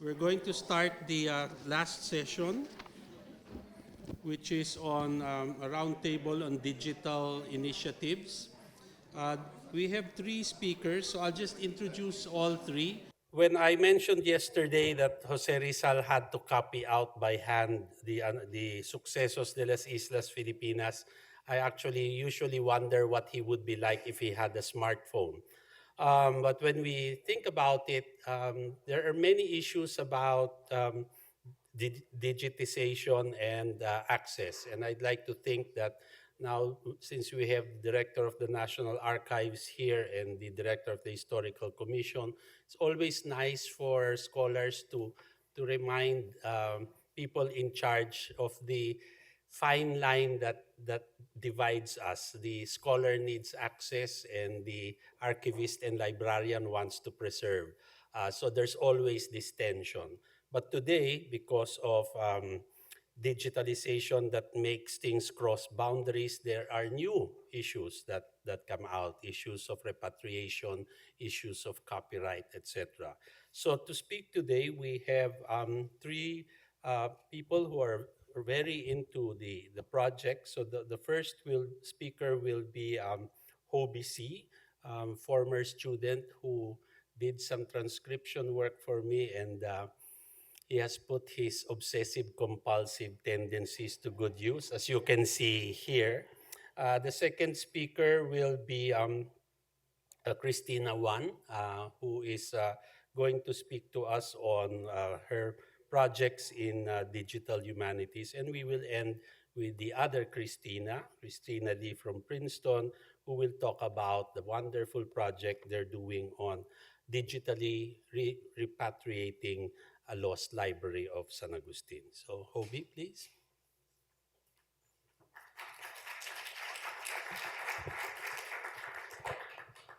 We're going to start the last session, which is on a roundtable on digital initiatives. Uh, we have three speakers, so I'll just introduce all three. When I mentioned yesterday that Jose Rizal had to copy out by hand the Sucesos de las Islas Filipinas, I actually usually wonder what he would be like if he had a smartphone. But when we think about it, there are many issues about digitization and access. And I'd like to think that now, since we have the director of the National Archives here and the director of the Historical Commission, it's always nice for scholars to remind people in charge of the fine line that divides us. The scholar needs access and the archivist and librarian wants to preserve. So there's always this tension. But today, because of digitalization that makes things cross boundaries, there are new issues that come out, issues of repatriation, issues of copyright, etc. So to speak today, we have three people who are very into the project. So the first speaker will be Hobie C., former student who did some transcription work for me, and he has put his obsessive compulsive tendencies to good use, as you can see here. The second speaker will be Christina Wan, who is going to speak to us on her projects in digital humanities. And we will end with the other Christina Lee from Princeton, who will talk about the wonderful project they're doing on digitally repatriating a lost library of San Agustin. So, Hobie, please.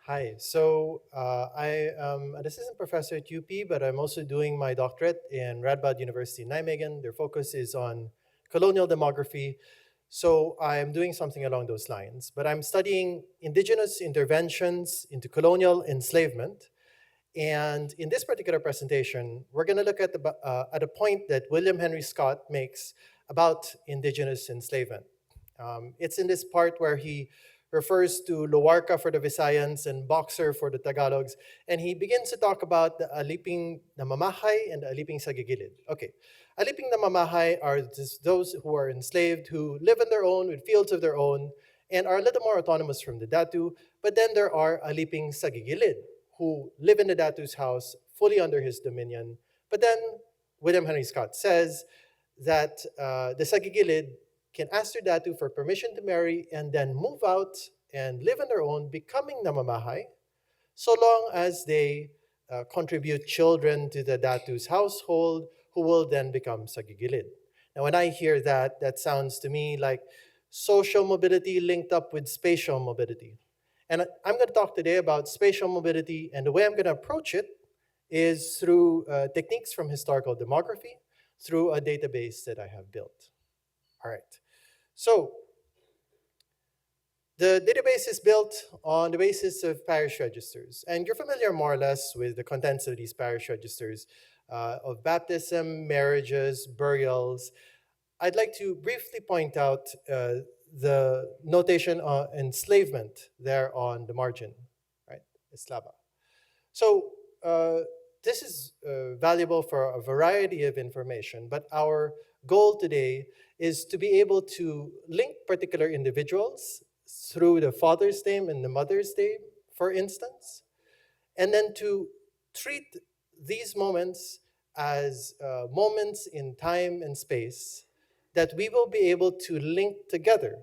Hi, so I am an assistant professor at UP, but I'm also doing my doctorate in Radboud University in Nijmegen. Their focus is on colonial demography, so I'm doing something along those lines. But I'm studying indigenous interventions into colonial enslavement. And in this particular presentation, we're going to look at a point that William Henry Scott makes about indigenous enslavement. It's in this part where he refers to Loarca for the Visayans and Boxer for the Tagalogs, and he begins to talk about the aliping namamahay and the aliping sagigilid. Okay, aliping namamahay are just those who are enslaved, who live on their own with fields of their own, and are a little more autonomous from the datu. But then there are aliping sagigilid, who live in the datu's house, fully under his dominion. But then William Henry Scott says that the sagigilid can ask their datu for permission to marry and then move out and live on their own, becoming namamahay, so long as they contribute children to the datu's household, who will then become sagigilid. Now, when I hear that, that sounds to me like social mobility linked up with spatial mobility. And I'm going to talk today about spatial mobility, and the way I'm going to approach it is through techniques from historical demography, through a database that I have built. All right. So the database is built on the basis of parish registers, and you're familiar more or less with the contents of these parish registers of baptism, marriages, burials. I'd like to briefly point out the notation on enslavement there on the margin, right? Eslava. So this is valuable for a variety of information, but our goal today is to be able to link particular individuals through the father's name and the mother's name, for instance, and then to treat these moments as moments in time and space that we will be able to link together,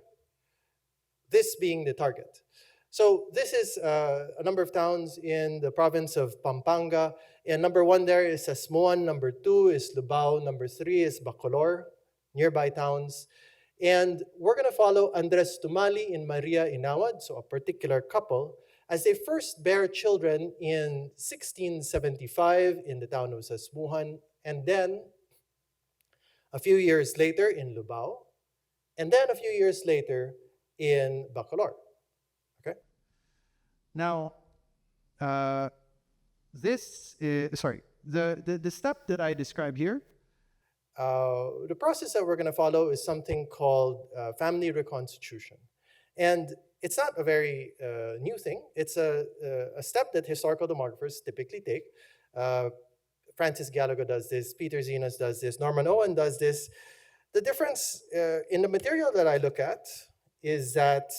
this being the target. So this is a number of towns in the province of Pampanga, and number 1 there is Asmuan, number 2 is Lubao, number 3 is Bacolor, nearby towns. And we're going to follow Andres Tumali and Maria Inawad, so a particular couple, as they first bear children in 1675 in the town of Sasmuhan, and then a few years later in Lubao, and then a few years later in Bacolor. Now, this is, sorry, The step that I describe here, The process that we're going to follow is something called family reconstitution. And it's not a very new thing. It's a step that historical demographers typically take. Uh, Francis Gallagher does this, Peter Zenas does this, Norman Owen does this. The difference in the material that I look at is that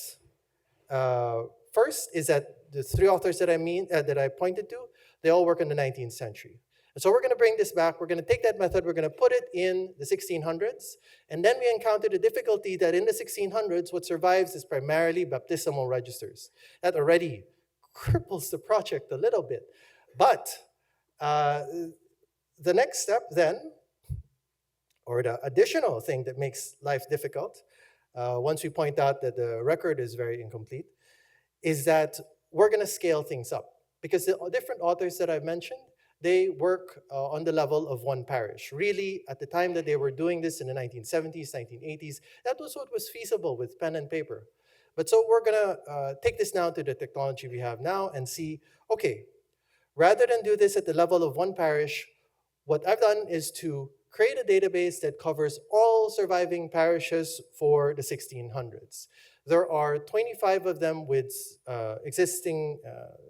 uh, first is that the three authors that I pointed to, they all work in the 19th century. And so we're going to bring this back. We're going to take that method. We're going to put it in the 1600s. And then we encounter the difficulty that in the 1600s, what survives is primarily baptismal registers. That already cripples the project a little bit. But uh, the next step then, or the additional thing that makes life difficult, once we point out that the record is very incomplete, is that we're going to scale things up. Because the different authors that I've mentioned, they work on the level of one parish. Really, at the time that they were doing this in the 1970s, 1980s, that was what was feasible with pen and paper. But so we're going to take this now to the technology we have now and see, okay, rather than do this at the level of one parish, what I've done is to create a database that covers all surviving parishes for the 1600s. There are 25 of them with existing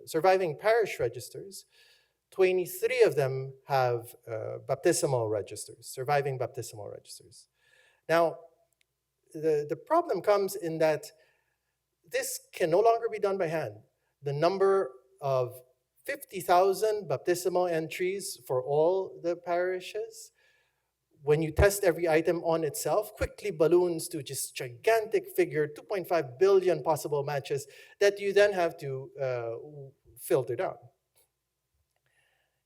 surviving parish registers. 23 of them have baptismal registers, surviving baptismal registers. Now, the problem comes in that this can no longer be done by hand. The number of 50,000 baptismal entries for all the parishes, when you test every item on itself, quickly balloons to just gigantic figure, 2.5 billion possible matches that you then have to filter down.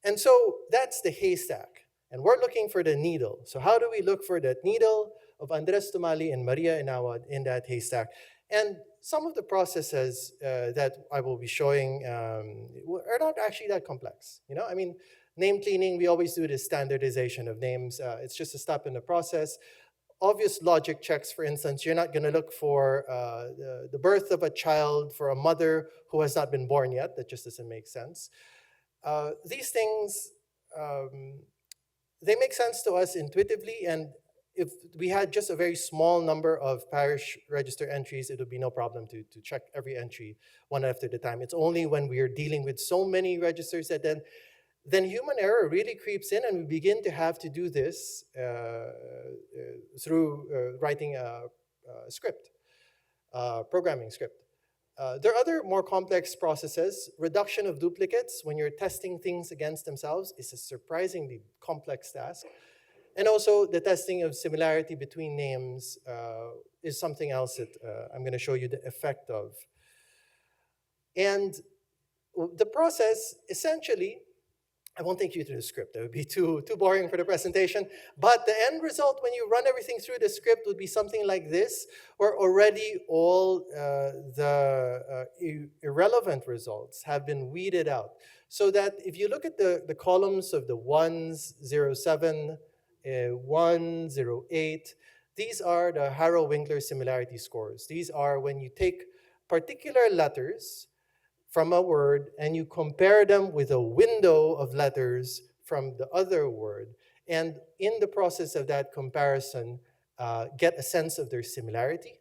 And so that's the haystack. And we're looking for the needle. So how do we look for that needle of Andres Tumali and Maria Inawad in that haystack? And some of the processes that I will be showing are not actually that complex. You know, I mean, name cleaning, we always do this standardization of names. It's just a step in the process. Obvious logic checks, for instance, you're not going to look for the birth of a child for a mother who has not been born yet. That just doesn't make sense. These things, they make sense to us intuitively, and if we had just a very small number of parish register entries, it would be no problem to check every entry one after the time. It's only when we are dealing with so many registers that then human error really creeps in, and we begin to have to do this through writing a script, programming script. There are other more complex processes. Reduction of duplicates when you're testing things against themselves is a surprisingly complex task. And also the testing of similarity between names is something else that I'm going to show you the effect of. And the process, essentially, I won't take you through the script. That would be too boring for the presentation. But the end result, when you run everything through the script, would be something like this, where already all the irrelevant results have been weeded out. So that if you look at the columns of the 1s, 07, 108, these are the Harrow-Winkler similarity scores. These are when you take particular letters from a word and you compare them with a window of letters from the other word. And in the process of that comparison, get a sense of their similarity,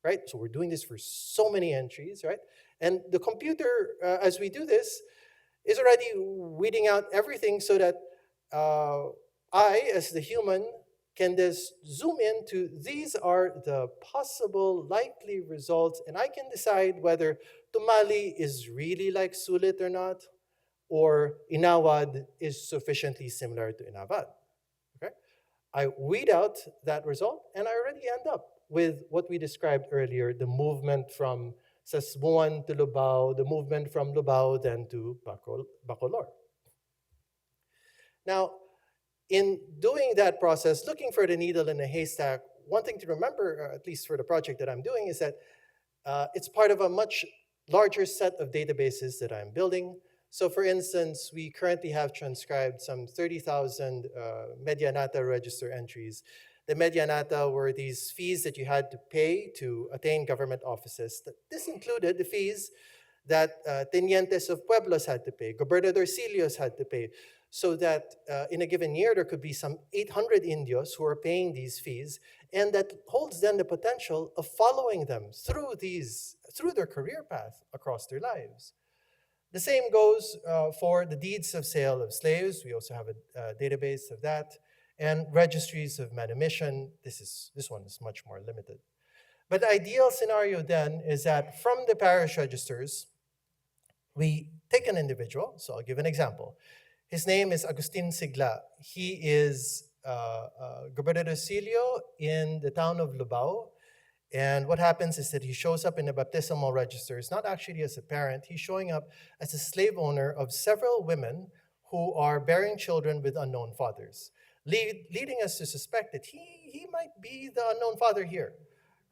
right? So we're doing this for so many entries, right? And the computer, as we do this, is already weeding out everything so that I, as the human, can just zoom into these are the possible likely results, and I can decide whether Tumali is really like Sulit or not, or Inawad is sufficiently similar to Inawad. Okay? I weed out that result, and I already end up with what we described earlier, the movement from Sasmuan to Lubao, the movement from Lubao then to Bacolor. Now, in doing that process, looking for the needle in the haystack, one thing to remember, at least for the project that I'm doing, is that it's part of a much larger set of databases that I'm building. So for instance, we currently have transcribed some 30,000 Medianata register entries. The Medianata were these fees that you had to pay to attain government offices. This included the fees that tenientes of pueblos had to pay, gobernadorcillos had to pay. so that in a given year there could be some 800 Indios who are paying these fees, and that holds then the potential of following them through their career path across their lives. The same goes for the deeds of sale of slaves. We also have a database of that, and registries of manumission. This one is much more limited. But the ideal scenario then is that from the parish registers, we take an individual. So I'll give an example. His name is Agustin Sigla. He is gobernadorcillo in the town of Lubao. And what happens is that he shows up in the baptismal registers, not actually as a parent, he's showing up as a slave owner of several women who are bearing children with unknown fathers, leading us to suspect that he might be the unknown father here,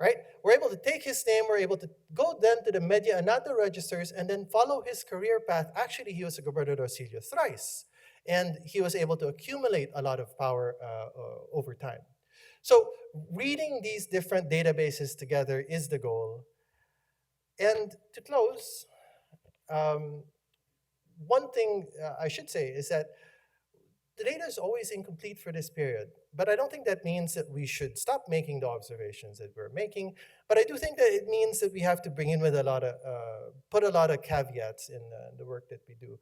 right? We're able to take his name, we're able to go then to the media and not the registers and then follow his career path. Actually, he was a gobernadorcillo thrice, and he was able to accumulate a lot of power over time. So reading these different databases together is the goal. And to close, one thing I should say is that the data is always incomplete for this period, but I don't think that means that we should stop making the observations that we're making. But I do think that it means that we have to bring in with put a lot of caveats in the work that we do.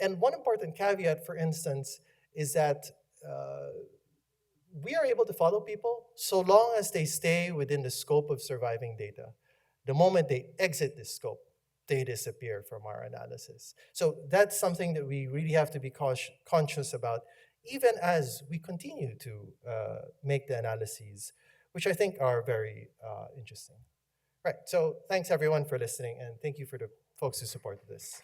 And one important caveat, for instance, is that we are able to follow people so long as they stay within the scope of surviving data. The moment they exit this scope, they disappear from our analysis. So that's something that we really have to be conscious about, even as we continue to make the analyses, which I think are very interesting. Right, so thanks everyone for listening, and thank you for the folks who supported this.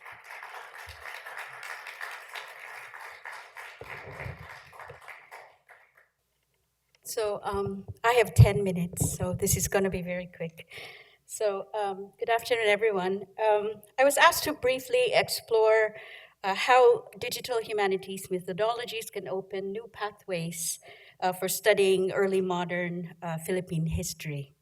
So I have 10 minutes, so this is going to be very quick. So good afternoon, everyone. I was asked to briefly explore how digital humanities methodologies can open new pathways for studying early modern Philippine history.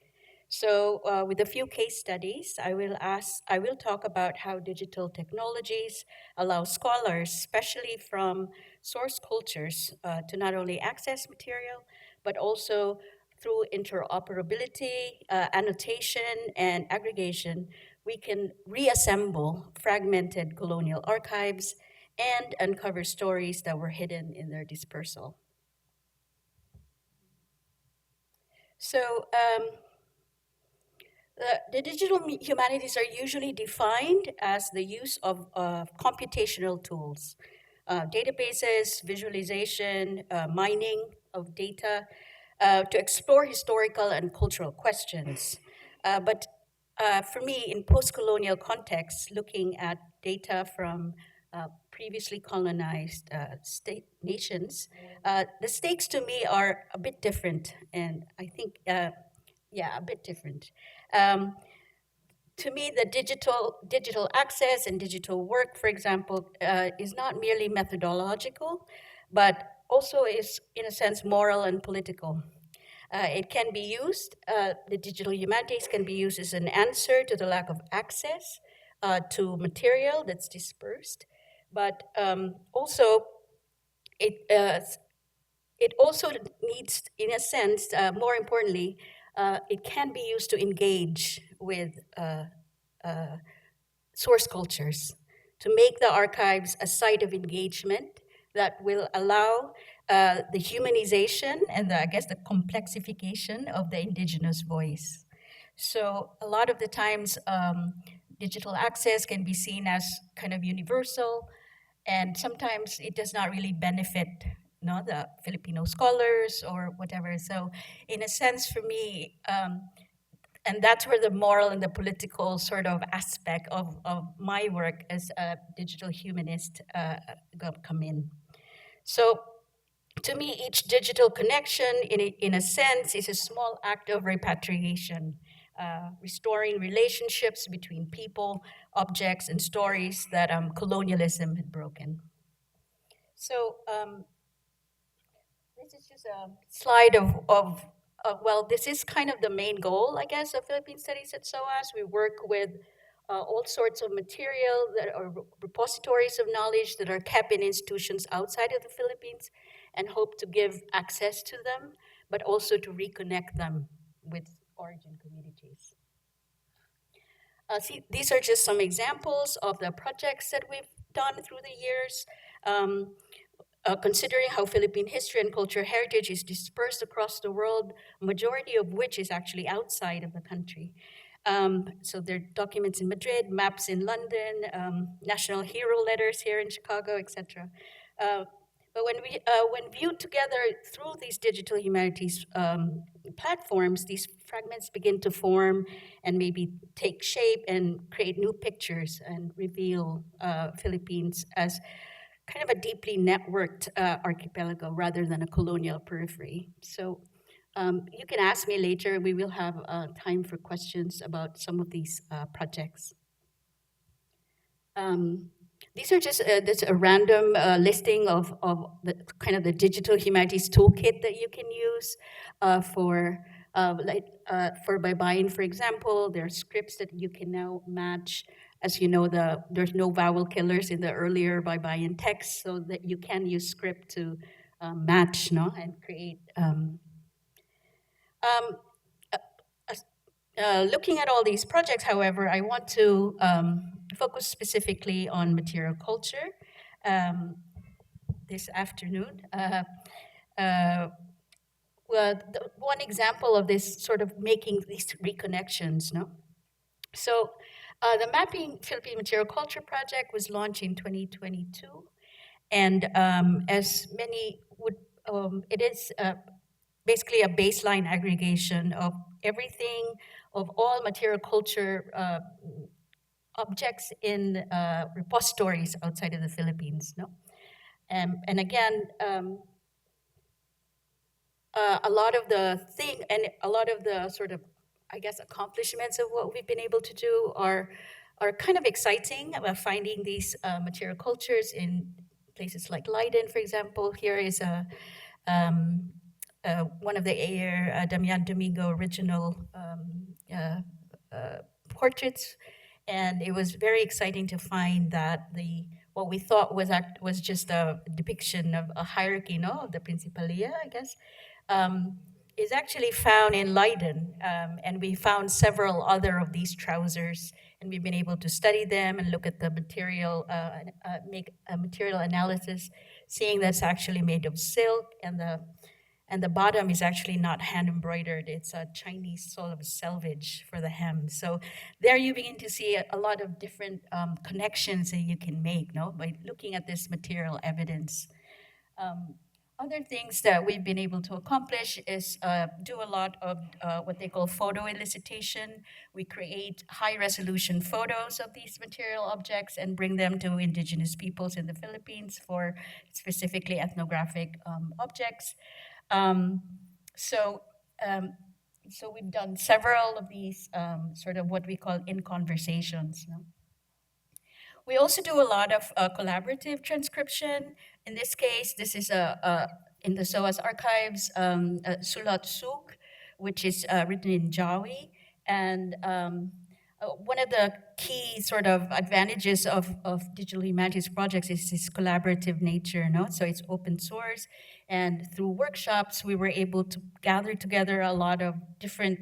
So with a few case studies, I will talk about how digital technologies allow scholars, especially from source cultures, to not only access material, but also through interoperability, annotation, and aggregation, we can reassemble fragmented colonial archives and uncover stories that were hidden in their dispersal. So the digital humanities are usually defined as the use of computational tools, databases, visualization, mining of data, to explore historical and cultural questions. But for me, in post-colonial contexts, looking at data from previously colonized state nations, the stakes to me are a bit different, and I think, a bit different. To me, the digital access and digital work, for example, is not merely methodological, but also is, in a sense, moral and political. It can be used, the digital humanities can be used as an answer to the lack of access to material that's dispersed, but also it also needs, in a sense, more importantly, it can be used to engage with source cultures, to make the archives a site of engagement that will allow the humanization and I guess the complexification of the indigenous voice. So a lot of the times, digital access can be seen as kind of universal, and sometimes it does not really benefit the Filipino scholars or whatever. So in a sense, for me, and that's where the moral and the political sort of aspect of my work as a digital humanist come in. So to me, each digital connection, in a sense, is a small act of repatriation, restoring relationships between people, objects, and stories that colonialism had broken. So this is just a slide of well, this is kind of the main goal, I guess, of Philippine Studies at SOAS. We work with all sorts of material that are repositories of knowledge that are kept in institutions outside of the Philippines, and hope to give access to them, but also to reconnect them with origin communities. These are just some examples of the projects that we've done through the years. Um, Considering how Philippine history and cultural heritage is dispersed across the world, majority of which is actually outside of the country. So there are documents in Madrid, maps in London, national hero letters here in Chicago, etc. But when viewed together through these digital humanities platforms, these fragments begin to form and maybe take shape and create new pictures and reveal Philippines as kind of a deeply networked archipelago rather than a colonial periphery. So you can ask me later. We will have time for questions about some of these projects. Um, these are just this a random listing of the kind of the digital humanities toolkit that you can use for Baybayin, for example. There are scripts that you can now match. As you know, there's no vowel killers in the earlier Baybayin text, so that you can use script to match, no, and create. Um, Looking at all these projects, however, I want to focus specifically on material culture um, this afternoon. Well, one example of this sort of making these reconnections, no? So the Mapping Philippine Material Culture project was launched in 2022. And as many would, it is basically a baseline aggregation of everything, of all material culture objects in repositories outside of the Philippines. No, and again, a lot of the thing and a lot of the sort of, I guess, accomplishments of what we've been able to do are kind of exciting. Finding these material cultures in places like Leiden, for example. Here is um, one of the Ayer Damian Domingo original portraits, and it was very exciting to find that the what we thought was just a depiction of a hierarchy, no, of the Principalia, I guess, um, is actually found in Leiden, and we found several other of these trousers, and we've been able to study them and look at the material, make a material analysis, seeing that's actually made of silk, and the bottom is actually not hand embroidered. It's a Chinese sort of selvage for the hem. So there you begin to see a lot of different connections that you can make, no, by looking at this material evidence. Um, Other things that we've been able to accomplish is do a lot of what they call photo elicitation. We create high resolution photos of these material objects and bring them to indigenous peoples in the Philippines for specifically ethnographic objects. Um, so, um, so we've done several of these sort of what we call in conversations. No? We also do a lot of collaborative transcription. In this case, this is in the SOAS archives, Sulat Suk, which is written in Jawi. And one of the key sort of advantages of digital humanities projects is this collaborative nature, no? So it's open source. And through workshops, we were able to gather together a lot of different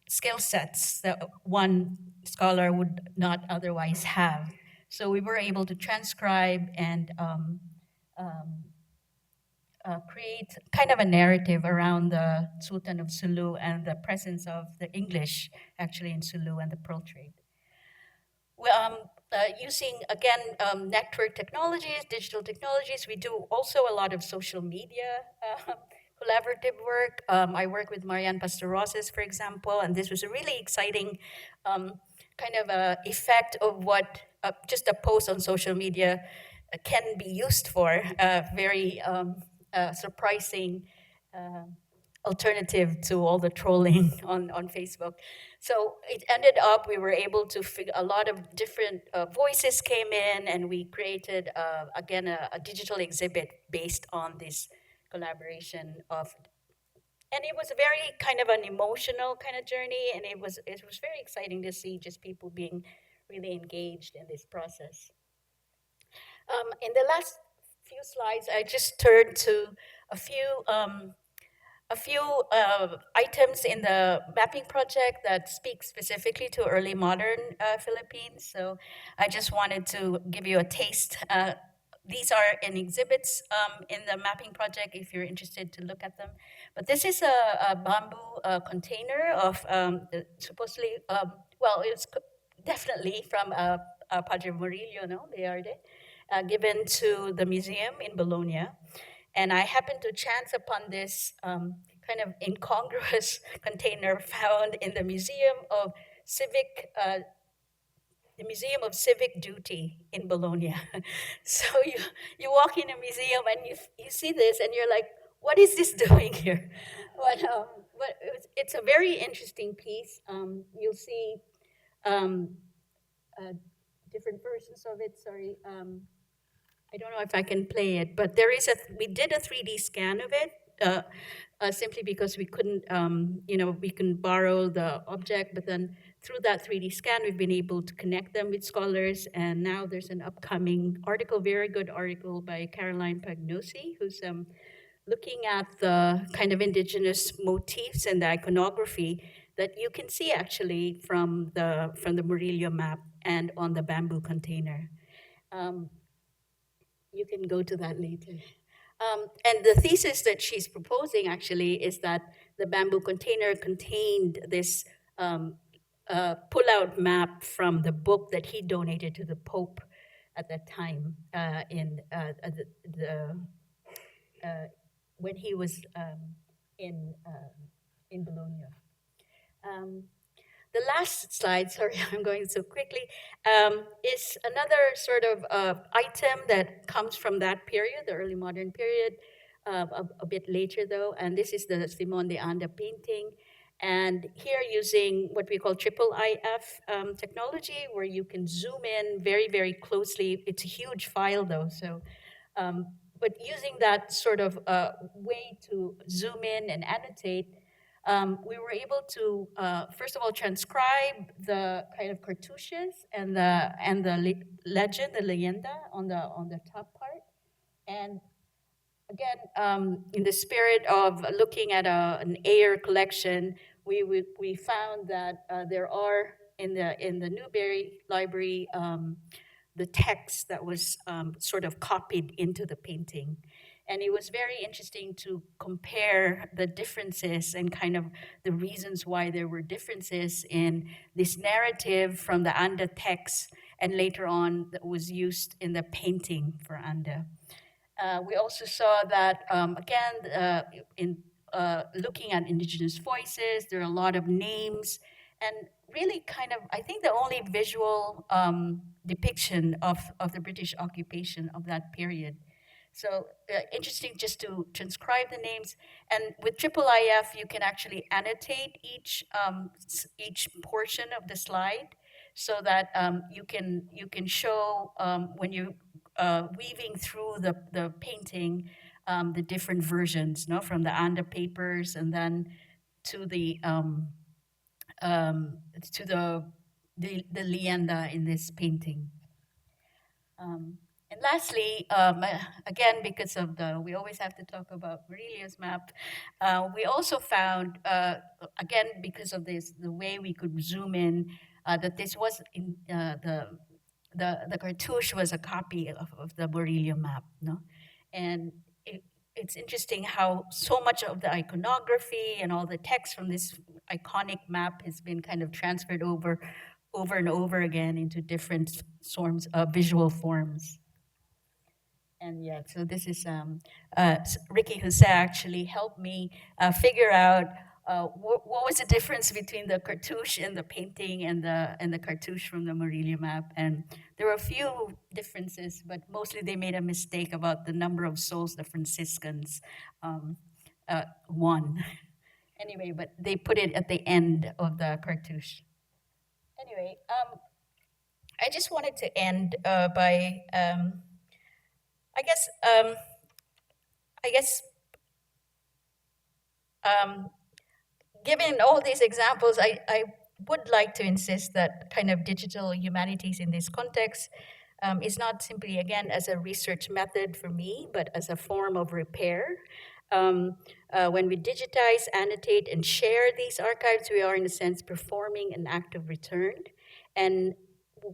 skill sets that one scholar would not otherwise have. So we were able to transcribe and create kind of a narrative around the Sultan of Sulu and the presence of the English actually in Sulu and the pearl trade. Well, using again network technologies, digital technologies, we do also a lot of social media collaborative work. I work with Marianne Pastoroses, for example, and this was a really exciting kind of effect of what just a post on social media can be used for. Very surprising alternative to all the trolling on Facebook. So it ended up, we were able to figure a lot of different voices came in, and we created, again, a digital exhibit based on this collaboration of, and it was a very kind of an emotional kind of journey, and it was very exciting to see just people being really engaged in this process. In the last few slides, I just turned to a few items in the mapping project that speak specifically to early modern Philippines. So I just wanted to give you a taste. These are in exhibits in the mapping project if you're interested to look at them. But this is a bamboo container of supposedly, well, definitely from Padre Murillo, no, Learde, given to the museum in Bologna. And I happened to chance upon this kind of incongruous container found in Civic, uh, the Museum of Civic Duty in Bologna. So you walk in a museum and you see this and you're like, what is this doing here? But it's a very interesting piece. You'll see um, uh, different versions of it. Sorry. I don't know if I can play it, but we did a 3D scan of it, simply because we couldn't, we can borrow the object, but then through that 3D scan, we've been able to connect them with scholars, and now there's an upcoming article, very good article by Caroline Pagnosi, who's looking at the kind of indigenous motifs and the iconography that you can see actually from the Murillo map and on the bamboo container. Um, you can go to that later. And the thesis that she's proposing actually is that the bamboo container contained this pull-out map from the book that he donated to the Pope at that time when he was in Bologna. Um, the last slide, sorry, I'm going so quickly, is another sort of item that comes from that period, the early modern period, a bit later though, and this is the Simon de Anda painting. And here using what we call triple IF technology, where you can zoom in very, very closely. It's a huge file though, so but using that sort of way to zoom in and annotate, we were able to first of all transcribe the kind of cartouches and the legend, the leyenda on the top part, and again, in the spirit of looking at an Ayer collection, we found that there are in the Newberry Library the text that was sort of copied into the painting. And it was very interesting to compare the differences and kind of the reasons why there were differences in this narrative from the Anda text and later on that was used in the painting for Anda. We also saw that, again, in looking at indigenous voices, there are a lot of names, and really kind of, I think the only visual depiction of the British occupation of that period. So interesting just to transcribe the names. And with triple IF, you can actually annotate each portion of the slide so that you can show when you weaving through the painting, the different versions, no, from the Anda papers and then to to the leyenda in this painting. And lastly, again, because of we always have to talk about Murillo's map, we also found, again, because of the way we could zoom in, that this was the cartouche was a copy of the Murillo map, no? And it's interesting how so much of the iconography and all the text from this iconic map has been kind of transferred over and over again into different forms, visual forms. And yeah, so this is Ricky Jose actually helped me figure out what was the difference between the cartouche and the painting and the cartouche from the Murillo map. And there were a few differences, but mostly they made a mistake about the number of souls the Franciscans won. Anyway, but they put it at the end of the cartouche. Anyway, I just wanted to end by, I guess, given all these examples, I would like to insist that kind of digital humanities in this context is not simply, again, as a research method for me, but as a form of repair. Um, when we digitize, annotate, and share these archives, we are, in a sense, performing an act of return. And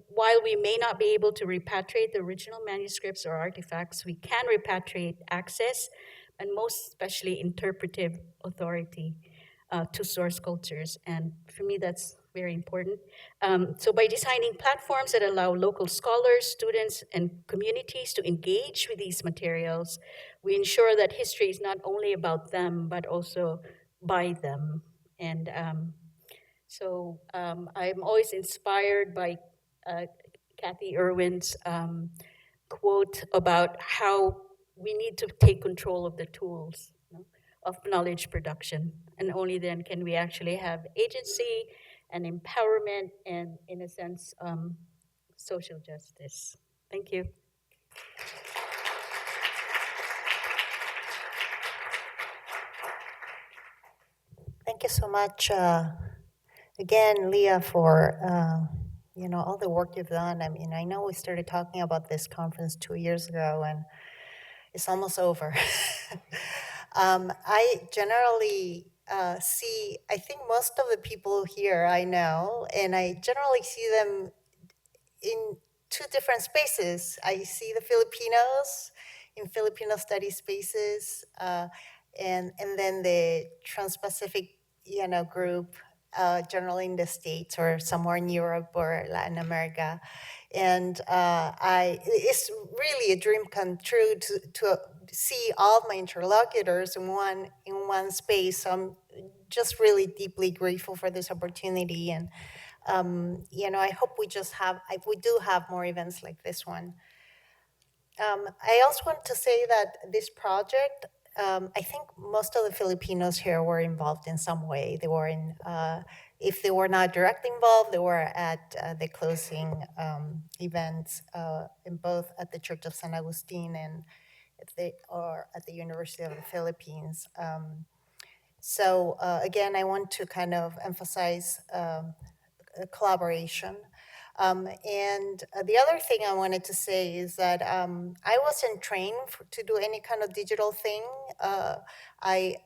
while we may not be able to repatriate the original manuscripts or artifacts, we can repatriate access and most especially interpretive authority to source cultures. And for me, that's very important. So by designing platforms that allow local scholars, students, and communities to engage with these materials, we ensure that history is not only about them, but also by them. And I'm always inspired by uh, Kathy Irwin's quote about how we need to take control of the tools, of knowledge production. And only then can we actually have agency and empowerment and, in a sense, social justice. Thank you. Thank you so much, again, Leah, for all the work you've done. I mean, I know we started talking about this conference 2 years ago, and it's almost over. I generally see, I think most of the people here I know, and I generally see them in two different spaces. I see the Filipinos in Filipino study spaces, and then the Trans-Pacific, group, generally in the States or somewhere in Europe or Latin America. And it's really a dream come true to see all of my interlocutors in one space. So I'm just really deeply grateful for this opportunity, and I hope we do have more events like this one. I also want to say that this project, I think most of the Filipinos here were involved in some way. They were if they were not directly involved, they were at the closing events in both at the Church of San Agustin and at the University of the Philippines. So again, I want to kind of emphasize collaboration. And the other thing I wanted to say is that I wasn't trained to do any kind of digital thing. I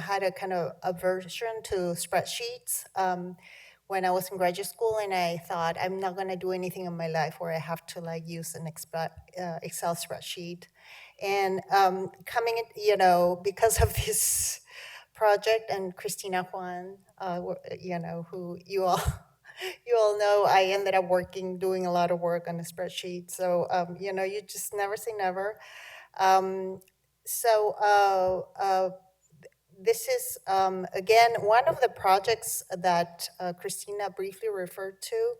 had a kind of aversion to spreadsheets when I was in graduate school, and I thought I'm not going to do anything in my life where I have to use an Excel spreadsheet. And coming in, because of this project and Christina Juan, who you all you all know, I ended up doing a lot of work on the spreadsheet. So you just never say never. Um, so this is again one of the projects that Christina briefly referred to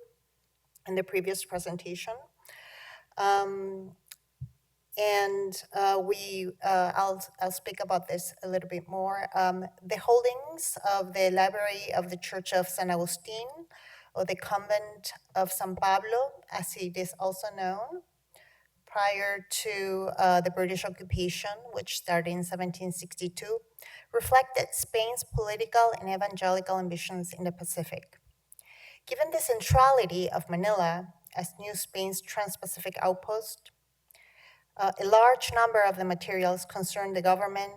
in the previous presentation. And I'll speak about this a little bit more. The holdings of the Library of the Church of San Agustin, or the Convent of San Pablo, as it is also known, prior to the British occupation, which started in 1762, reflected Spain's political and evangelical ambitions in the Pacific. Given the centrality of Manila as New Spain's Trans-Pacific outpost, a large number of the materials concern the government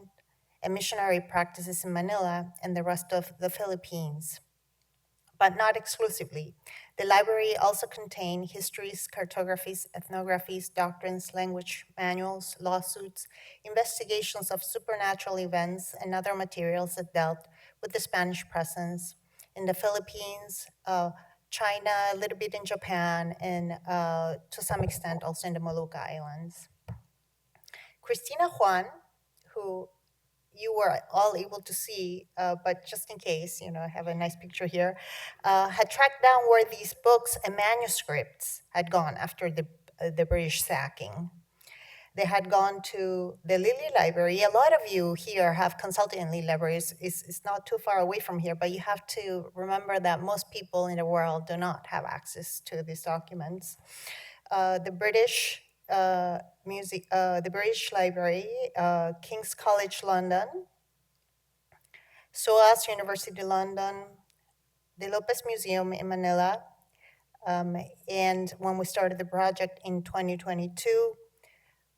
and missionary practices in Manila and the rest of the Philippines, but not exclusively. The library also contained histories, cartographies, ethnographies, doctrines, language manuals, lawsuits, investigations of supernatural events, and other materials that dealt with the Spanish presence in the Philippines, China, a little bit in Japan, and to some extent also in the Molucca Islands. Christina Juan, who you were all able to see, but just in case, I have a nice picture here, had tracked down where these books and manuscripts had gone after the British sacking. They had gone to the Lilly Library. A lot of you here have consulted in Lilly Libraries. It's not too far away from here, but you have to remember that most people in the world do not have access to these documents. The British the British Library, King's College London, SOAS University London, the Lopez Museum in Manila. And when we started the project in 2022,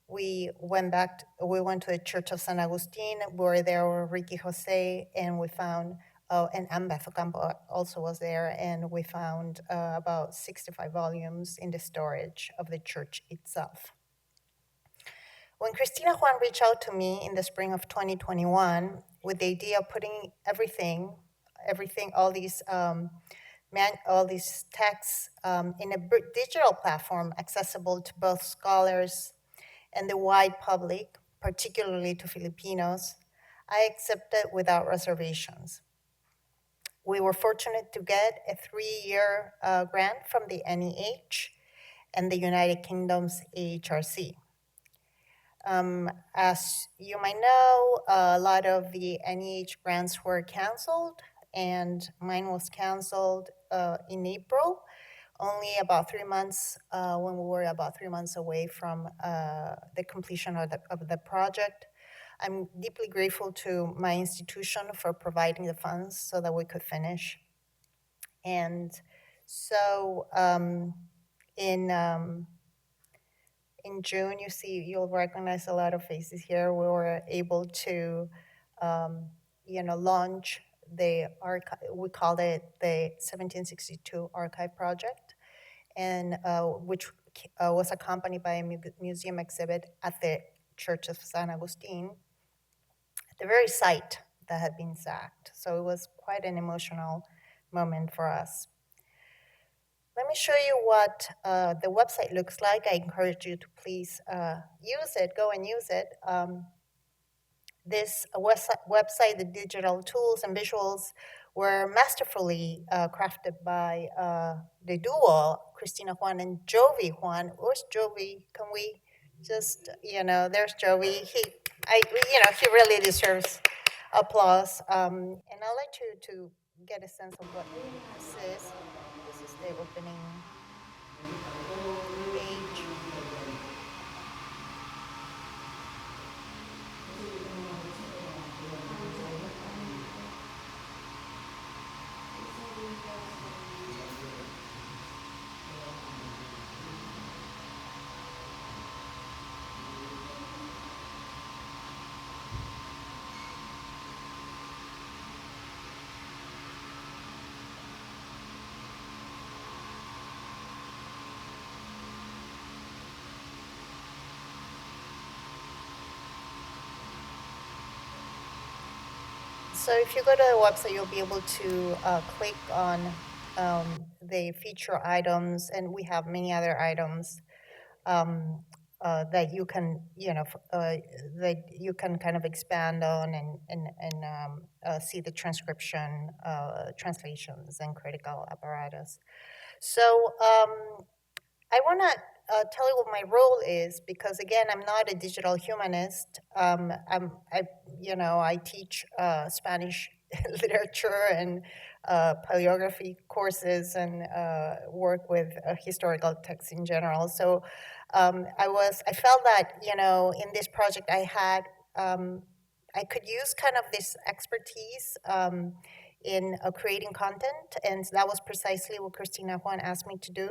we went to the Church of San Agustin, where there were Ricky Jose, and we found, and Ambeth Ocampo also was there, and we found about 65 volumes in the storage of the church itself. When Cristina Juan reached out to me in the spring of 2021 with the idea of putting everything, all these texts in a digital platform accessible to both scholars and the wide public, particularly to Filipinos, I accepted without reservations. We were fortunate to get a 3-year grant from the NEH and the United Kingdom's AHRC. As you might know, a lot of the NEH grants were canceled, and mine was canceled in April, only about 3 months, when we were about 3 months away from the completion of the project. I'm deeply grateful to my institution for providing the funds so that we could finish. And so in June, you'll recognize a lot of faces here. We were able to, launch the archive. We called it the 1762 Archive Project, and which was accompanied by a museum exhibit at the Church of San Agustin, at the very site that had been sacked. So it was quite an emotional moment for us. Let me show you what the website looks like. I encourage you to please use it, go and use it. This website, the digital tools and visuals were masterfully crafted by the duo, Cristina Juan and Jovi Juan. Where's Jovi? Can we just, there's Jovi. He really deserves applause. And I'd like to get a sense of what this is. This is the opening page. So if you go to the website, you'll be able to click on the feature items, and we have many other items that you can, that you can kind of expand on and see the transcription, translations, and critical apparatus. So I want to tell you what my role is, because again, I'm not a digital humanist. I teach Spanish literature and paleography courses and work with historical texts in general. So I felt that in this project I could use kind of this expertise in creating content, and that was precisely what Cristina Juan asked me to do.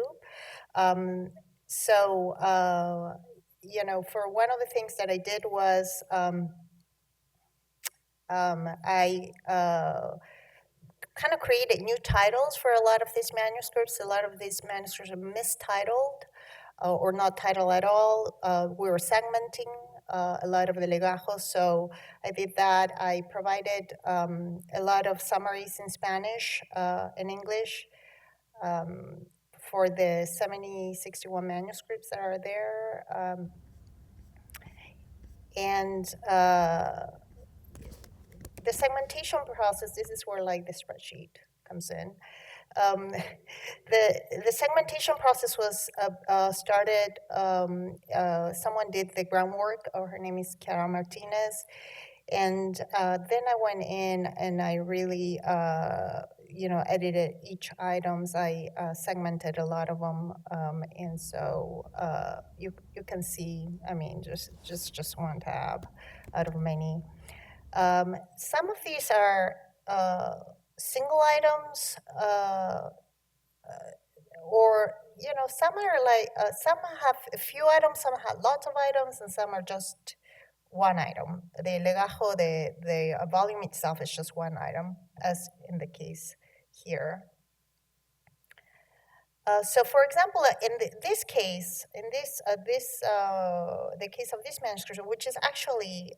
For one of the things that I did was I kind of created new titles for a lot of these manuscripts. A lot of these manuscripts are mistitled or not titled at all. We were segmenting a lot of the legajos, so I did that. I provided a lot of summaries in Spanish and English for the 7061 manuscripts that are there. The segmentation process, this is where like the spreadsheet comes in. The segmentation process was started, someone did the groundwork, her name is Chiara Martinez, and then I went in and I really, edited each items. I segmented a lot of them, and so you can see, I mean, just one tab out of many. Some of these are single items, or some are like some have a few items, some have lots of items, and some are just one item. The legajo, the volume itself is just one item, as in the case here. So, for example, in this case, the case of this manuscript, which is actually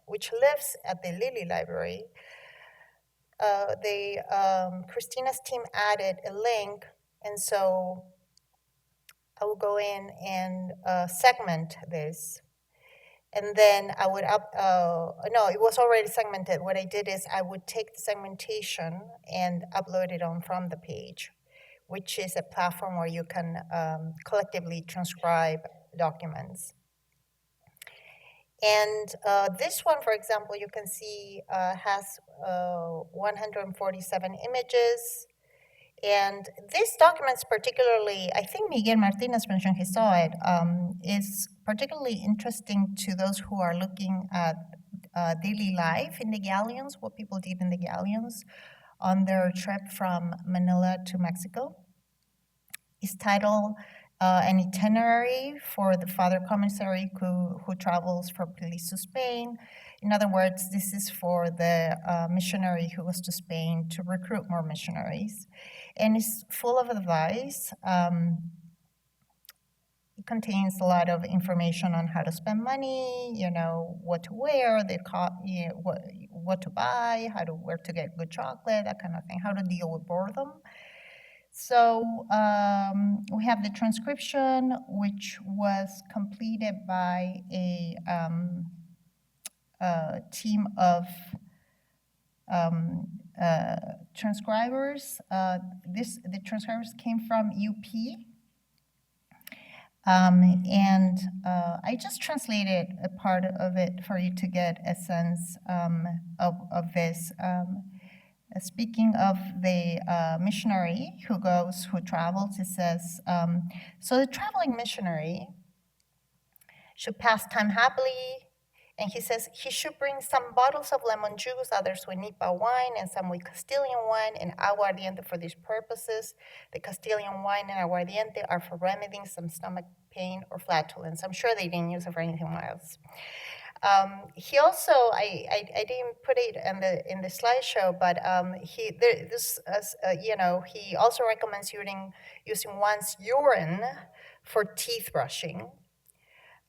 which lives at the Lilly Library, Christina's team added a link, and so I will go in and segment this. And then I would no, it was already segmented. What I did is I would take the segmentation and upload it on from the page, which is a platform where you can collectively transcribe documents. And this one, for example, you can see has 147 images. And this document is particularly, I think Miguel Martinez mentioned he saw it, is particularly interesting to those who are looking at daily life in the galleons, what people did in the galleons on their trip from Manila to Mexico. It's titled An Itinerary for the Father Commissary who travels from Belize to Spain. In other words, this is for the missionary who goes to Spain to recruit more missionaries. And it's full of advice. It contains a lot of information on how to spend money, what to wear, what to buy, where to get good chocolate, that kind of thing, how to deal with boredom. So we have the transcription, which was completed by a team of transcribers. The transcribers came from UP. And I just translated a part of it for you to get a sense of this. Speaking of the missionary who travels, it says, so the traveling missionary should pass time happily, and he says he should bring some bottles of lemon juice, others with Nipa wine, and some with Castilian wine and aguardiente for these purposes. The Castilian wine and aguardiente are for remedying some stomach pain or flatulence. I'm sure they didn't use it for anything else. He also, I didn't put it in the slideshow, but he also recommends using one's urine for teeth brushing.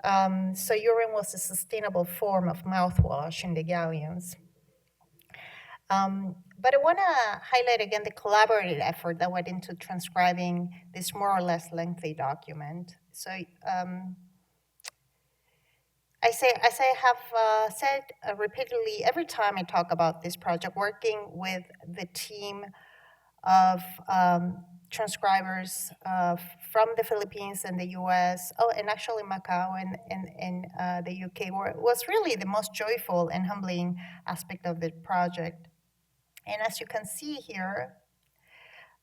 So urine was a sustainable form of mouthwash in the galleons. But I want to highlight again the collaborative effort that went into transcribing this more or less lengthy document. So as I have said repeatedly every time I talk about this project, working with the team of transcribers from the Philippines and the US, and actually Macau and the UK, was really the most joyful and humbling aspect of the project. And as you can see here,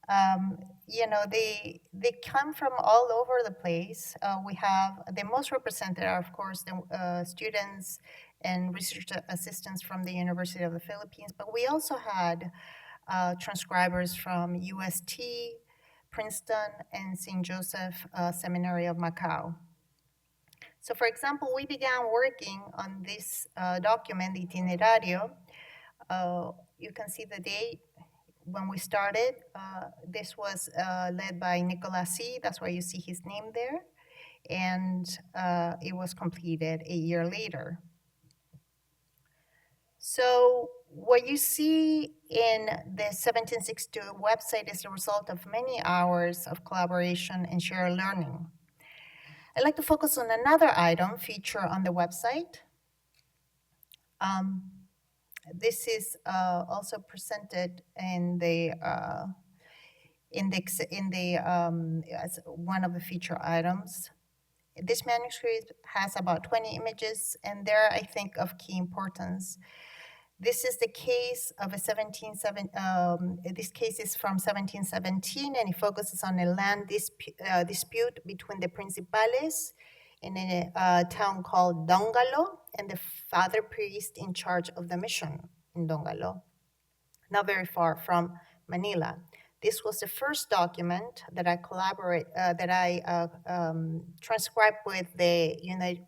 they come from all over the place. We have the most represented are, of course, the students and research assistants from the University of the Philippines, but we also had transcribers from UST, Princeton, and St. Joseph Seminary of Macau. So, for example, we began working on this document, the Itinerario. You can see the date when we started. This was led by Nicolas C. That's why you see his name there. And it was completed a year later. So what you see in the 1762 website is the result of many hours of collaboration and shared learning. I'd like to focus on another item featured on the website. This is also presented in the as one of the feature items. This manuscript has about 20 images, and they're, I think, of key importance. This is the case of this case is from 1717, and it focuses on a land dispute between the principales in a town called Dongalo and the father priest in charge of the mission in Dongalo. not very far from Manila. This was the first document that I transcribed with the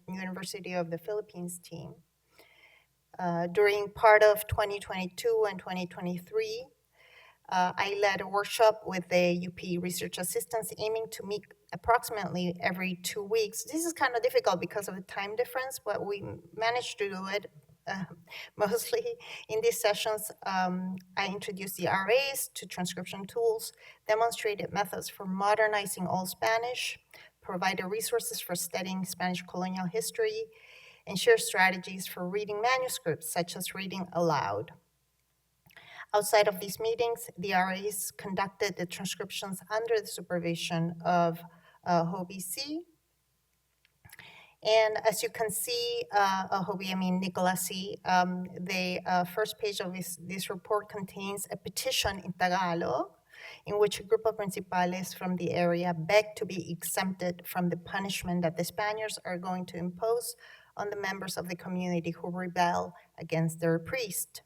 University of the Philippines team. During part of 2022 and 2023, I led a workshop with the UP research assistants aiming to meet approximately every 2 weeks. This is kind of difficult because of the time difference, but we managed to do it uh, mostly. In these sessions, I introduced the RAs to transcription tools, demonstrated methods for modernizing Old Spanish, provided resources for studying Spanish colonial history, and shared strategies for reading manuscripts, such as reading aloud. Outside of these meetings, the RAs conducted the transcriptions under the supervision of HOBC. And as you can see, Hobie, I mean Nicolas C., the first page of this report contains a petition in Tagalog in which a group of principales from the area begged to be exempted from the punishment that the Spaniards are going to impose on the members of the community who rebel against their priest.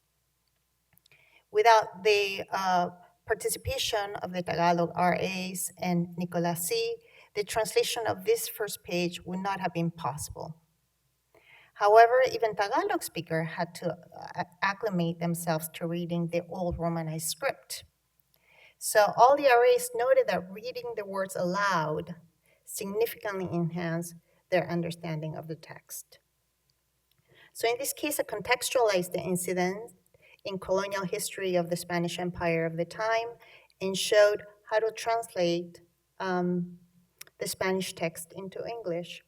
Without the participation of the Tagalog RAs and Nicolas C., the translation of this first page would not have been possible. However, even Tagalog speakers had to acclimate themselves to reading the old Romanized script. So all the RAs noted that reading the words aloud significantly enhanced their understanding of the text. So in this case, I contextualized the incident in colonial history of the Spanish Empire of the time and showed how to translate the Spanish text into English.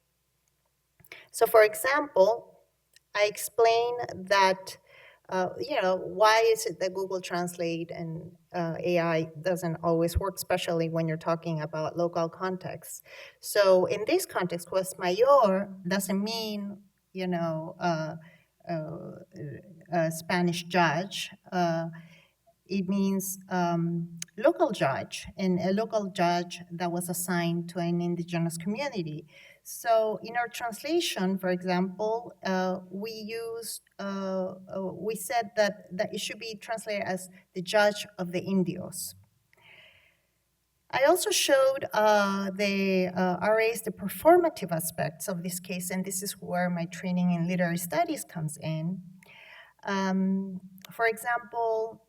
So for example, I explain that, why is it that Google Translate and AI doesn't always work, especially when you're talking about local contexts. So in this context, juez mayor doesn't mean, a Spanish judge. It means local judge, and a local judge that was assigned to an indigenous community. So in our translation, for example, we said that it should be translated as the judge of the Indios. I also showed the RAs the performative aspects of this case, and this is where my training in literary studies comes in. For example,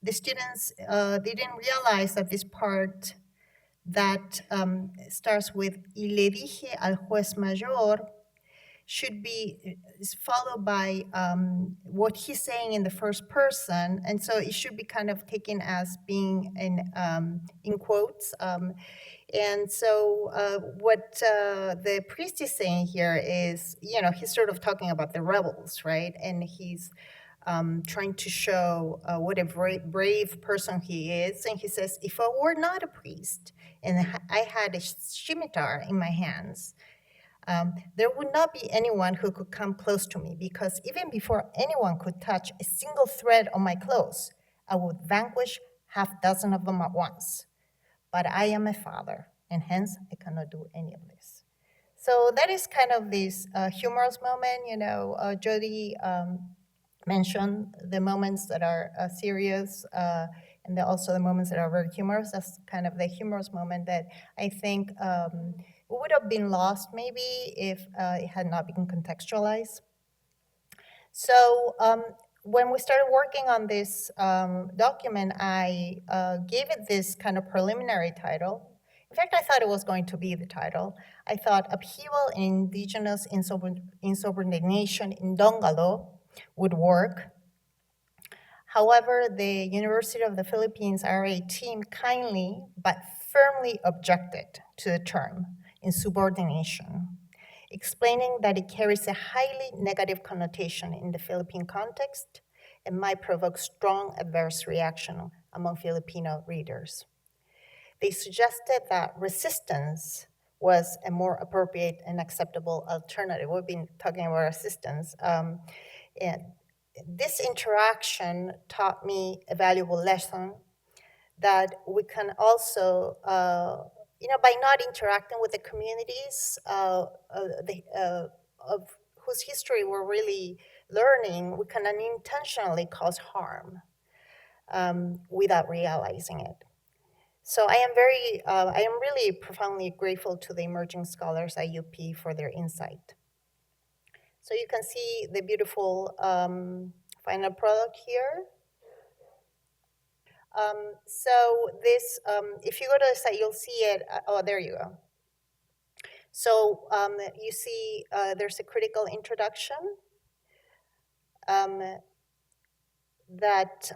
the students didn't realize that this part that starts with "y le dije al juez mayor" should be is followed by what he's saying in the first person, and so it should be kind of taken as being in quotes. And so what the priest is saying here is, he's sort of talking about the rebels, right? And he's trying to show what a brave person he is. And he says, if I were not a priest and I had a scimitar in my hands, there would not be anyone who could come close to me, because even before anyone could touch a single thread on my clothes, I would vanquish half dozen of them at once. But I am a father, and hence I cannot do any of this. So that is kind of this humorous moment. Jody mentioned the moments that are serious, and also the moments that are very humorous. That's kind of the humorous moment that I think would have been lost maybe if it had not been contextualized. So when we started working on this document, I gave it this kind of preliminary title. In fact, I thought it was going to be the title. I thought Upheaval in Indigenous Insubordination in Dongalo would work. However, the University of the Philippines RA team kindly but firmly objected to the term insubordination, explaining that it carries a highly negative connotation in the Philippine context and might provoke strong adverse reaction among Filipino readers. They suggested that resistance was a more appropriate and acceptable alternative. We've been talking about resistance. And this interaction taught me a valuable lesson that we can also, by not interacting with the communities of whose history we're really learning, we can unintentionally cause harm without realizing it. So I am really profoundly grateful to the emerging scholars at UP for their insight. So you can see the beautiful final product here. So this, if you go to the site, you'll see it. Oh, there you go. So you see there's a critical introduction that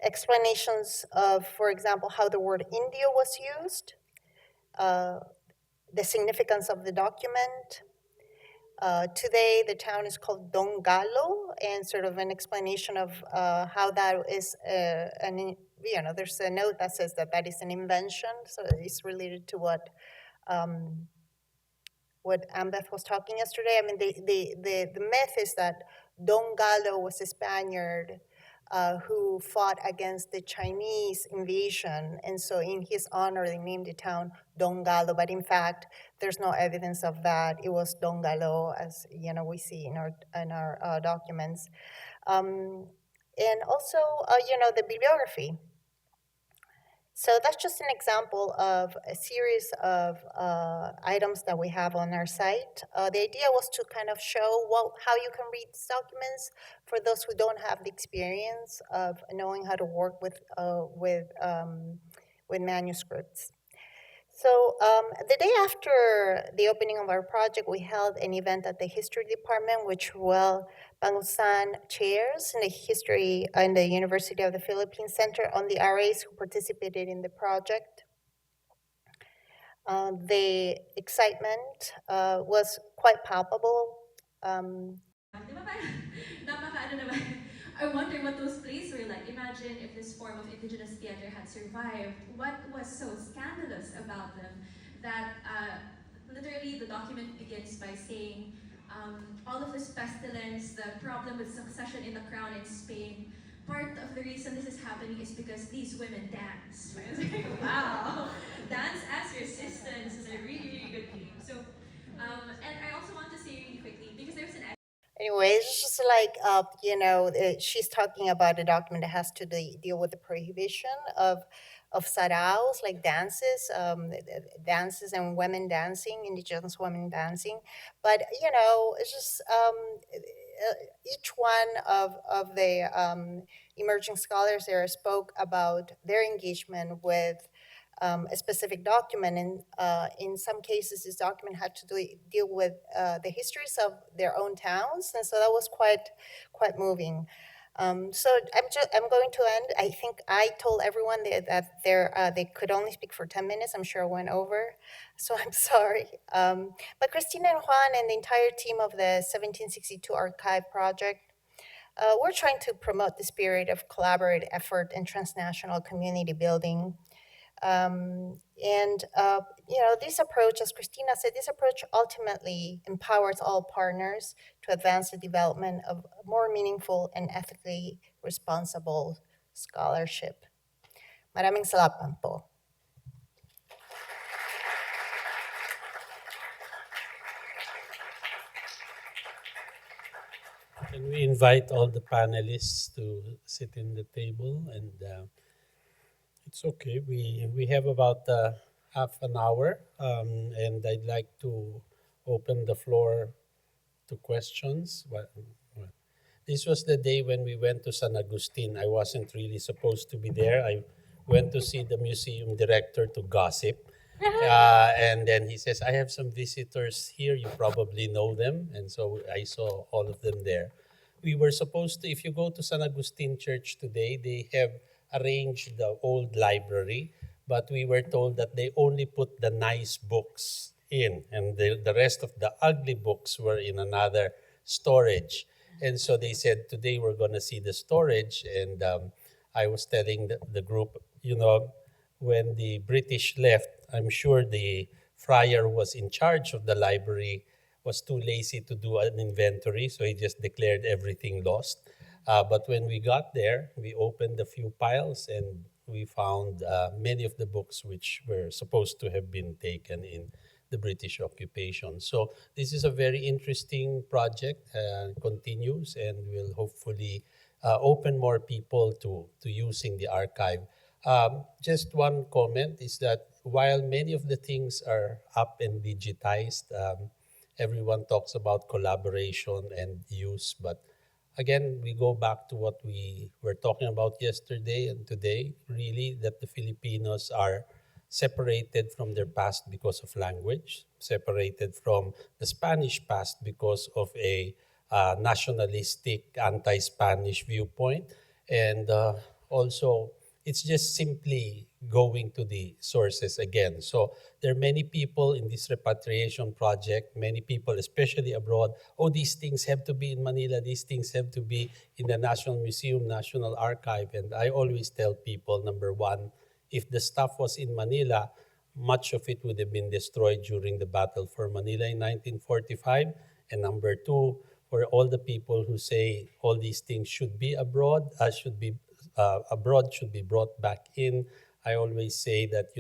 explanations of, for example, how the word India was used, the significance of the document. Today, the town is called Dongalo, and sort of an explanation of how that is there's a note that says that that is an invention, so it's related to what Ambeth was talking yesterday. I mean, the myth is that Don Galo was a Spaniard who fought against the Chinese invasion, and so in his honor, they named the town Don Galo. But in fact, there's no evidence of that. It was Don Galo, as we see in our documents, and also the bibliography. So that's just an example of a series of items that we have on our site. The idea was to kind of show how you can read these documents for those who don't have the experience of knowing how to work with manuscripts. So the day after the opening of our project, we held an event at the history department, which Bangusan chairs in the history in the University of the Philippines Center on the RAs who participated in the project. The excitement was quite palpable. I wonder what those plays were like. Imagine if this form of indigenous theater had survived. What was so scandalous about them that literally the document begins by saying all of this pestilence, the problem with succession in the crown in Spain, part of the reason this is happening is because these women dance. I was like, wow, dance as resistance is a really, really good theme. So, and I also want to say really quickly, because there's an Anyway, it's just like, she's talking about a document that has to deal with the prohibition of saraos, like dances, dances and women dancing, indigenous women dancing. But, it's just each one of the emerging scholars there spoke about their engagement with a specific document, and in some cases, this document had to deal with the histories of their own towns, and so that was quite moving. So I'm going to end. I think I told everyone that they could only speak for 10 minutes. I'm sure I went over, so I'm sorry. But Christina and Juan and the entire team of the 1762 Archive Project, we're trying to promote the spirit of collaborative effort and transnational community building. This approach, as Christina said, this approach ultimately empowers all partners to advance the development of more meaningful and ethically responsible scholarship. Maraming salamat po. Can we invite all the panelists to sit in the table? And it's okay. We have about half an hour, and I'd like to open the floor to questions. This was the day when we went to San Agustin. I wasn't really supposed to be there. I went to see the museum director to gossip. And then he says, I have some visitors here. You probably know them. And so I saw all of them there. We were supposed to, if you go to San Agustin Church today, they have arranged the old library, but we were told that they only put the nice books in, and the rest of the ugly books were in another storage. And so they said, today we're going to see the storage. And I was telling the group, when the British left, I'm sure the friar was in charge of the library, was too lazy to do an inventory, so he just declared everything lost. But when we got there, we opened a few piles and we found many of the books which were supposed to have been taken in the British occupation. So this is a very interesting project, continues, and will hopefully open more people to using the archive. Just one comment is that while many of the things are up and digitized, everyone talks about collaboration and use, but again, we go back to what we were talking about yesterday and today, really, that the Filipinos are separated from their past because of language, separated from the Spanish past because of a nationalistic, anti Spanish viewpoint, and also it's just simply going to the sources again. So there are many people in this repatriation project, many people, especially abroad. Oh, these things have to be in Manila, these things have to be in the National Museum, National Archive. And I always tell people, number one, if the stuff was in Manila, much of it would have been destroyed during the battle for Manila in 1945. And number two, for all the people who say all these things should be abroad, should be brought back in. I always say that,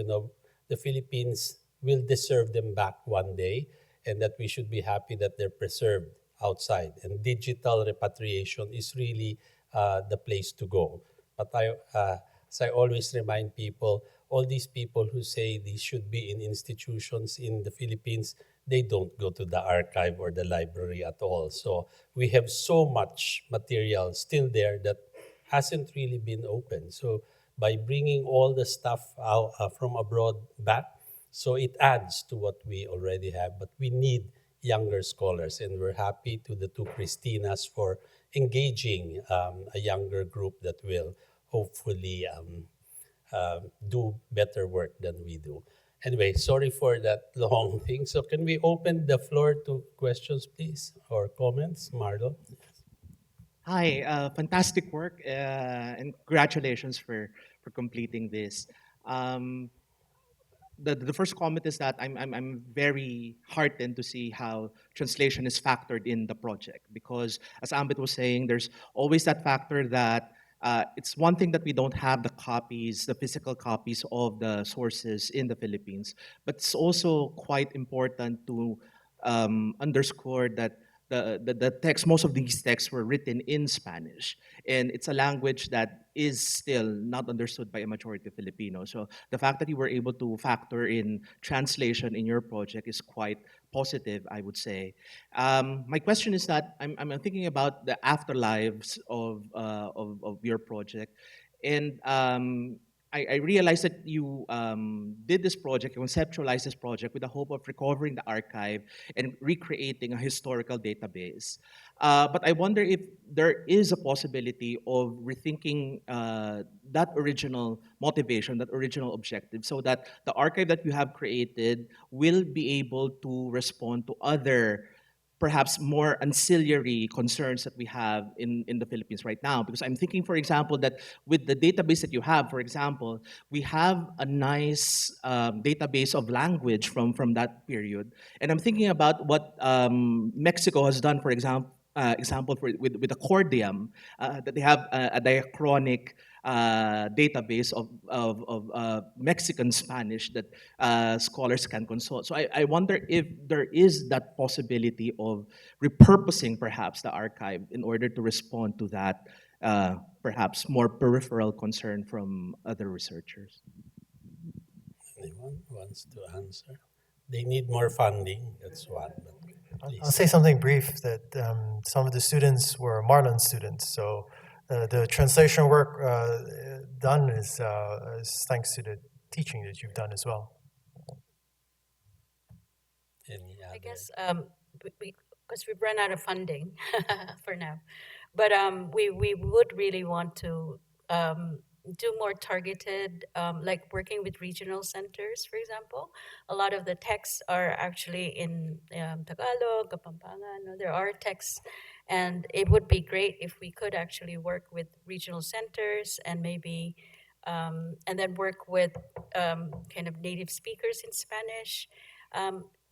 the Philippines will deserve them back one day, and that we should be happy that they're preserved outside. And digital repatriation is really the place to go. But as I always remind people, all these people who say these should be in institutions in the Philippines, they don't go to the archive or the library at all. So we have so much material still there that hasn't really been open. So by bringing all the stuff out from abroad back, so it adds to what we already have. But we need younger scholars, and we're happy to the two Christinas for engaging a younger group that will hopefully do better work than we do. Anyway, sorry for that long thing. So can we open the floor to questions, please, or comments? Marlo? Hi, fantastic work, and congratulations for completing this. Um, the first comment is that I'm very heartened to see how translation is factored in the project, because as Ambit was saying, there's always that factor that it's one thing that we don't have the copies, the physical copies of the sources in the Philippines, but it's also quite important to underscore that the text, most of these texts were written in Spanish, and it's a language that is still not understood by a majority of Filipinos. So the fact that you were able to factor in translation in your project is quite positive, I would say. My question is that I'm thinking about the afterlives of your project, and I realized that you did this project, you conceptualized this project with the hope of recovering the archive and recreating a historical database. But I wonder if there is a possibility of rethinking that original motivation, that original objective, so that the archive that you have created will be able to respond to other perhaps more ancillary concerns that we have in the Philippines right now. Because I'm thinking, for example, that with the database that you have, for example, we have a nice database of language from that period. And I'm thinking about what Mexico has done, for example, with Accordium, that they have a diachronic database of Mexican Spanish that scholars can consult. So I wonder if there is that possibility of repurposing perhaps the archive in order to respond to that perhaps more peripheral concern from other researchers. Anyone wants to answer? They need more funding, that's one. But I'll please. say something brief that some of the students were Marlon students, so the translation work done is thanks to the teaching that you've done as well. Any I other? guess because we've run out of funding for now, but we would really want to do more targeted, like working with regional centers, for example. A lot of the texts are actually in Tagalog, Kapampangan. No, there are texts, and it would be great if we could actually work with regional centers and maybe. And then work with kind of native speakers in Spanish,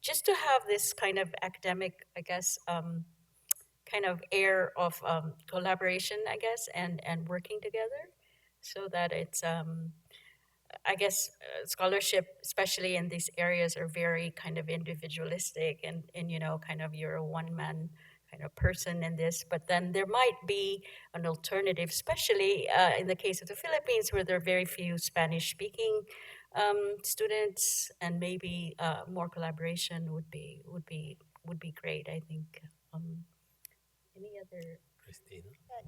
just to have this kind of academic, I guess, kind of air of collaboration, I guess, and working together, so that it's I guess scholarship, especially in these areas, are very kind of individualistic, and kind of you're a one man kind of person in this. But then there might be an alternative, especially in the case of the Philippines, where there are very few Spanish speaking students, and maybe more collaboration would be great. I think. Any other? Christina?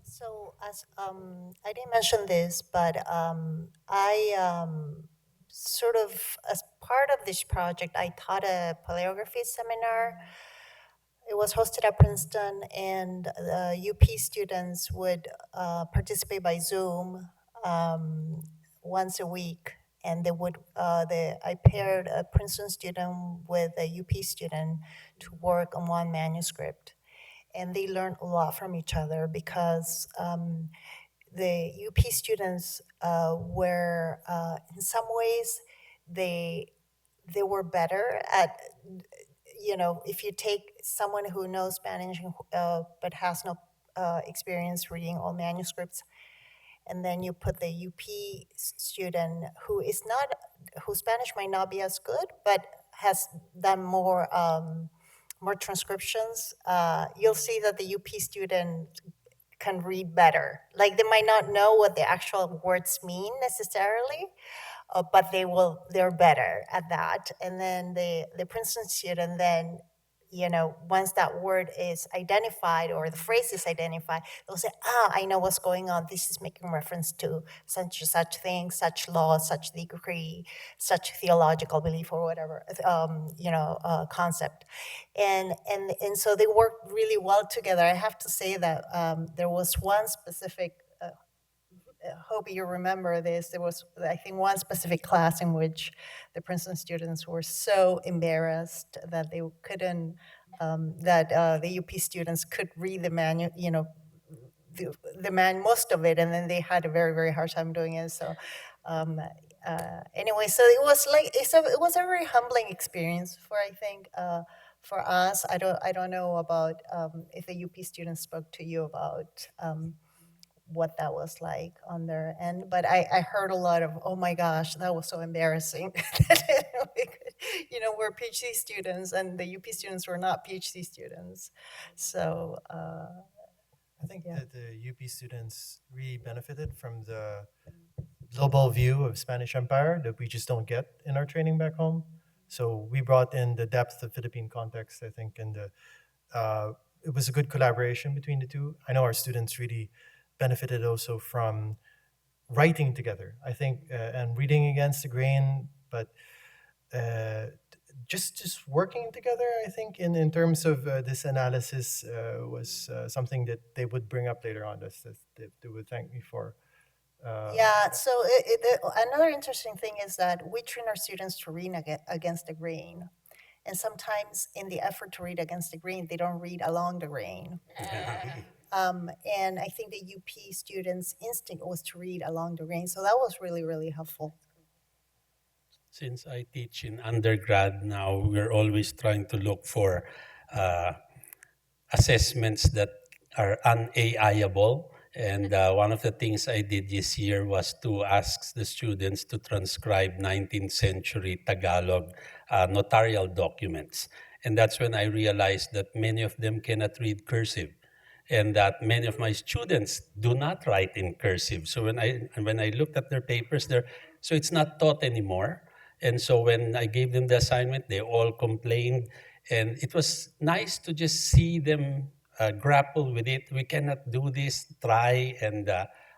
So as I didn't mention this, but I sort of as part of this project, I taught a paleography seminar. It was hosted at Princeton, and the UP students would participate by Zoom once a week. And they would, I paired a Princeton student with a UP student to work on one manuscript. And they learned a lot from each other because the UP students were, in some ways, they were better at, if you take someone who knows Spanish but has no experience reading all manuscripts, and then you put the UP student whose Spanish might not be as good, but has done more transcriptions, you'll see that the UP student can read better. Like they might not know what the actual words mean necessarily, but they're better at that. And then the Princeton student then, once that word is identified or the phrase is identified, they'll say, I know what's going on. This is making reference to such thing, such law, such decree, such theological belief or whatever, concept. And so they work really well together. I have to say that there was one specific hope you remember this. There was, I think, one specific class in which the Princeton students were so embarrassed that they couldn't, the UP students could read the manual, most of it, and then they had a very, very hard time doing it. So anyway, so it was like, it was a very humbling experience I think, for us. I don't know about if the UP students spoke to you about what that was like on their end, but I heard a lot of, oh my gosh, that was so embarrassing. We're PhD students, and the UP students were not PhD students. So I think that the UP students really benefited from the global view of Spanish Empire that we just don't get in our training back home. So we brought in the depth of Philippine context, I think, and it was a good collaboration between the two. I know our students really benefited also from writing together, I think, and reading against the grain, but just working together, I think, in terms of this analysis was something that they would bring up later on. They would thank me for. So another interesting thing is that we train our students to read against the grain. And sometimes in the effort to read against the grain, they don't read along the grain. And I think the UP students' instinct was to read along the grain. So that was really, really helpful. Since I teach in undergrad now, we're always trying to look for assessments that are unAI-able. And one of the things I did this year was to ask the students to transcribe 19th century Tagalog notarial documents. And that's when I realized that many of them cannot read cursive, and that many of my students do not write in cursive. So when I looked at their papers, so it's not taught anymore. And so when I gave them the assignment, they all complained. And it was nice to just see them grapple with it. We cannot do this, try. And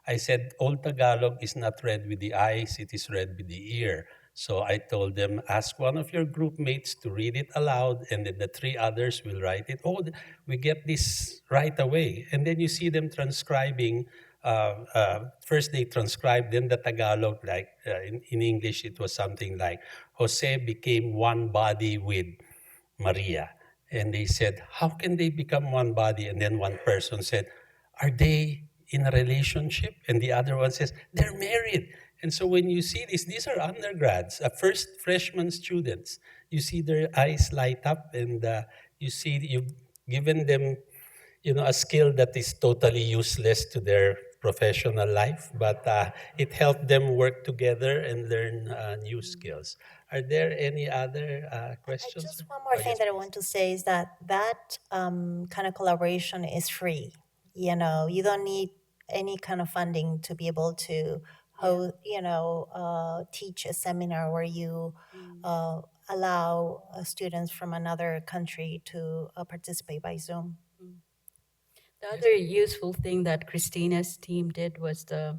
I said, Old Tagalog is not read with the eyes, it is read with the ear. So I told them, ask one of your group mates to read it aloud, and then the three others will write it. Oh, we get this right away. And then you see them transcribing. First they transcribed, then the Tagalog, like in English, it was something like, Jose became one body with Maria. And they said, how can they become one body? And then one person said, are they in a relationship? And the other one says, they're married. And so when you see this, these are undergrads, first freshman students. You see their eyes light up, and you see you've given them, a skill that is totally useless to their professional life, but it helped them work together and learn new skills. Are there any other questions? Just one more Oh, thing yes, that I please. want to say is that kind of collaboration is free. You know, you don't need any kind of funding to be able to teach a seminar where you allow students from another country to participate by Zoom. The other useful thing that Christina's team did was the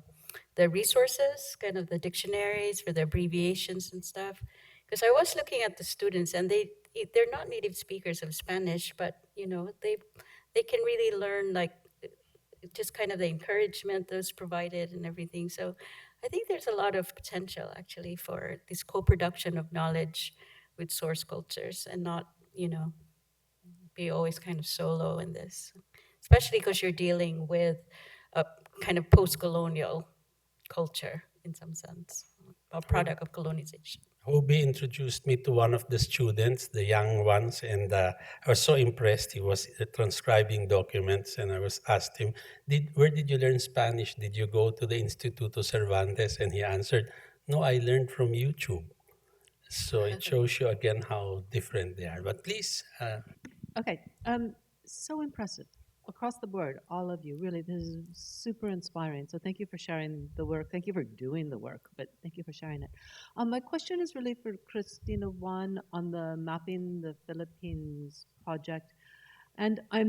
resources, kind of the dictionaries for the abbreviations and stuff. Because I was looking at the students, and they're not native speakers of Spanish, but they can really learn, like, just kind of the encouragement that's provided and everything. So I think there's a lot of potential actually for this co-production of knowledge with source cultures, and not be always kind of solo in this, especially because you're dealing with a kind of post-colonial culture in some sense, a product of colonization. Hobie introduced me to one of the students, the young ones, and I was so impressed. He was transcribing documents, and I was asked him, "Where did you learn Spanish? Did you go to the Instituto Cervantes?" And he answered, "No, I learned from YouTube." So it shows you again how different they are. But please, Okay, so impressive across the board, all of you. Really, this is super inspiring. So thank you for sharing the work. Thank you for doing the work, but thank you for sharing it. My question is really for Christina, one on the Mapping the Philippines project. And I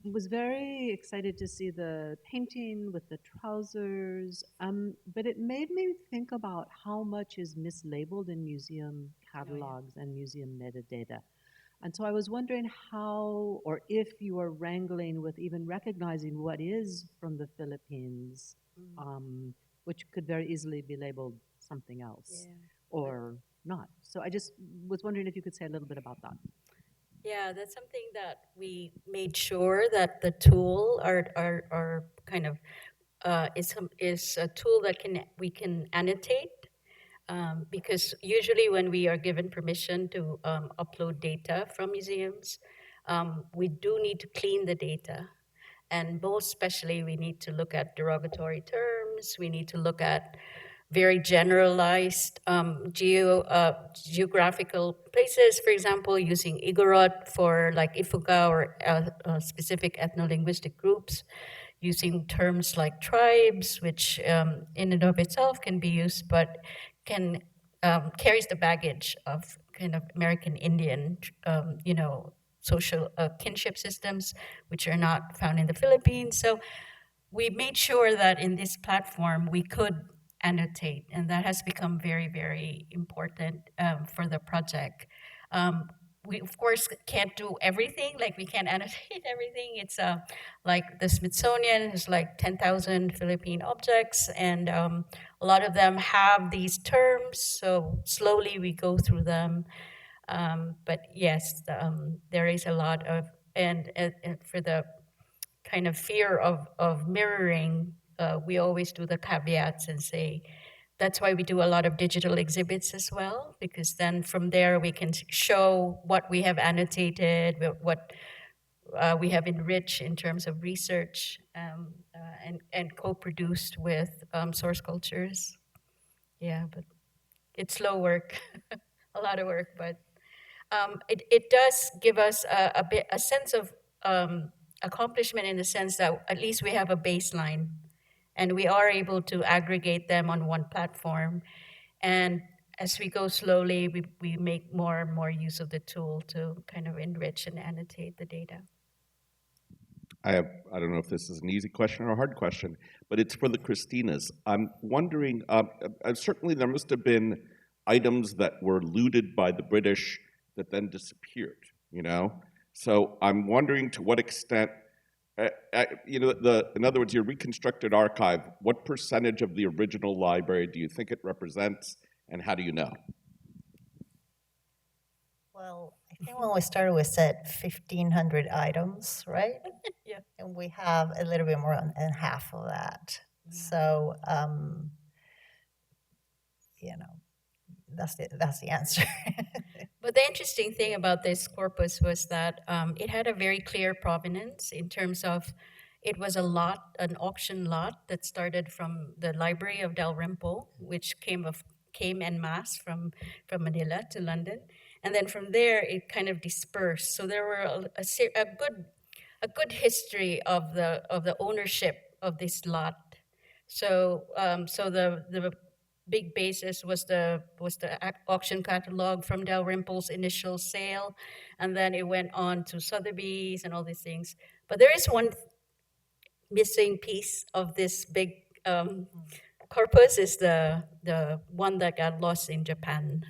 was very excited to see the painting with the trousers, but it made me think about how much is mislabeled in museum catalogs and museum metadata. And so I was wondering how, or if you are wrangling with even recognizing what is from the Philippines, which could very easily be labeled something else or not. So I just was wondering if you could say a little bit about that. Yeah, that's something that we made sure that the tool are kind of is a tool that we can annotate, because usually when we are given permission to upload data from museums, we do need to clean the data. And most especially, we need to look at derogatory terms. We need to look at very generalized geographical places, for example, using Igorot for like Ifuga or specific ethno-linguistic groups, using terms like tribes, which in and of itself can be used, but can carries the baggage of kind of American Indian, social kinship systems, which are not found in the Philippines. So we made sure that in this platform we could annotate, and that has become very, very important for the project. We of course can't do everything, like we can't annotate everything. It's like the Smithsonian has like 10,000 Philippine objects, and a lot of them have these terms, so slowly we go through them. But yes, there is a lot of, and for the kind of fear of mirroring, we always do the caveats and say, that's why we do a lot of digital exhibits as well, because then from there we can show what we have annotated, what we have enriched in terms of research, and co-produced with source cultures. Yeah, but it's slow work, a lot of work, but it does give us a sense of accomplishment, in the sense that at least we have a baseline, and we are able to aggregate them on one platform. And as we go slowly, we make more and more use of the tool to kind of enrich and annotate the data. I don't know if this is an easy question or a hard question, but it's for the Christinas. I'm wondering, certainly there must have been items that were looted by the British that then disappeared, you know? So I'm wondering to what extent, in other words, your reconstructed archive, what percentage of the original library do you think it represents, and how do you know? Well, I think when we started, we said 1,500 items, right? Yeah. And we have a little bit more than half of that. So, that's the answer. But the interesting thing about this corpus was that it had a very clear provenance in terms of It was an auction lot that started from the Library of Dalrymple, which came en masse from Manila to London, and then from there it kind of dispersed. So there were a good history of the ownership of this lot. So so the big basis was the auction catalog from Dalrymple's initial sale, and then it went on to Sotheby's and all these things. But there is one missing piece of this big corpus is the one that got lost in Japan.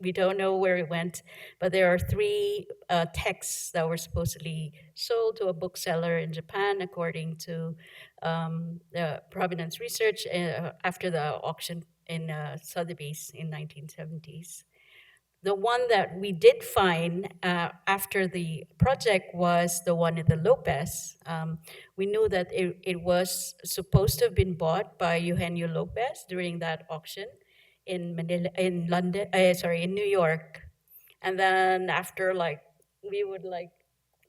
We don't know where it went, but there are three texts that were supposedly sold to a bookseller in Japan, according to the Provenance Research after the auction in Sotheby's in 1970s. The one that we did find after the project was the one at the Lopez. We knew that it was supposed to have been bought by Eugenio Lopez during that auction in Manila, in London, in New York. And then after, like, we would like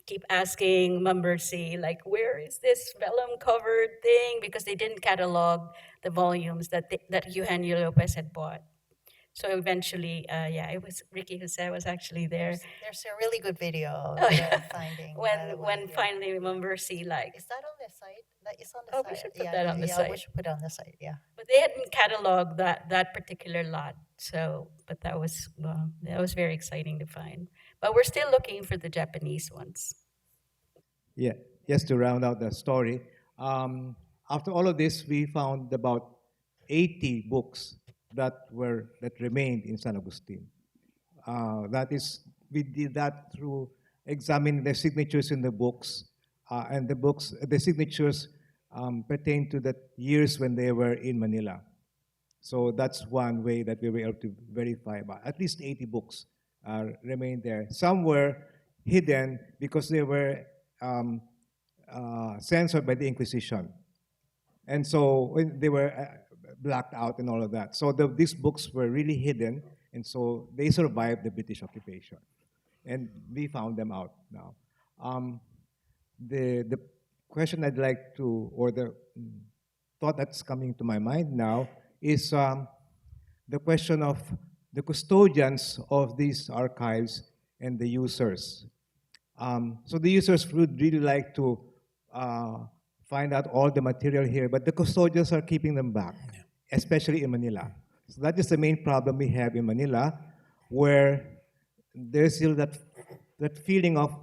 keep asking Mumbersea, like, where is this vellum covered thing? Because they didn't catalog the volumes that Eugenio Lopez had bought. So eventually, it was Ricky Jose was actually there. There's a really good video of Oh, the yeah. finding. When finally Mumbersea, like, Is that on the site? That is on the oh, site. we should put that on the we site. should put it on the site. Yeah. But they hadn't cataloged that particular lot. So, but that was very exciting to find. But we're still looking for the Japanese ones. Yeah, just to round out the story, after all of this, we found about 80 books that remained in San Agustin. That is, we did that through examining the signatures in the books, and the signatures pertain to the years when they were in Manila. So that's one way that we were able to verify about at least 80 books remained there. Some were hidden because they were censored by the Inquisition. And so they were blacked out and all of that. So these books were really hidden, and so they survived the British occupation. And we found them out now. The question I'd like to, or the thought that's coming to my mind now is the question of the custodians of these archives and the users. So the users would really like to find out all the material here, but the custodians are keeping them back, especially in Manila. So that is the main problem we have in Manila, where there's still that feeling of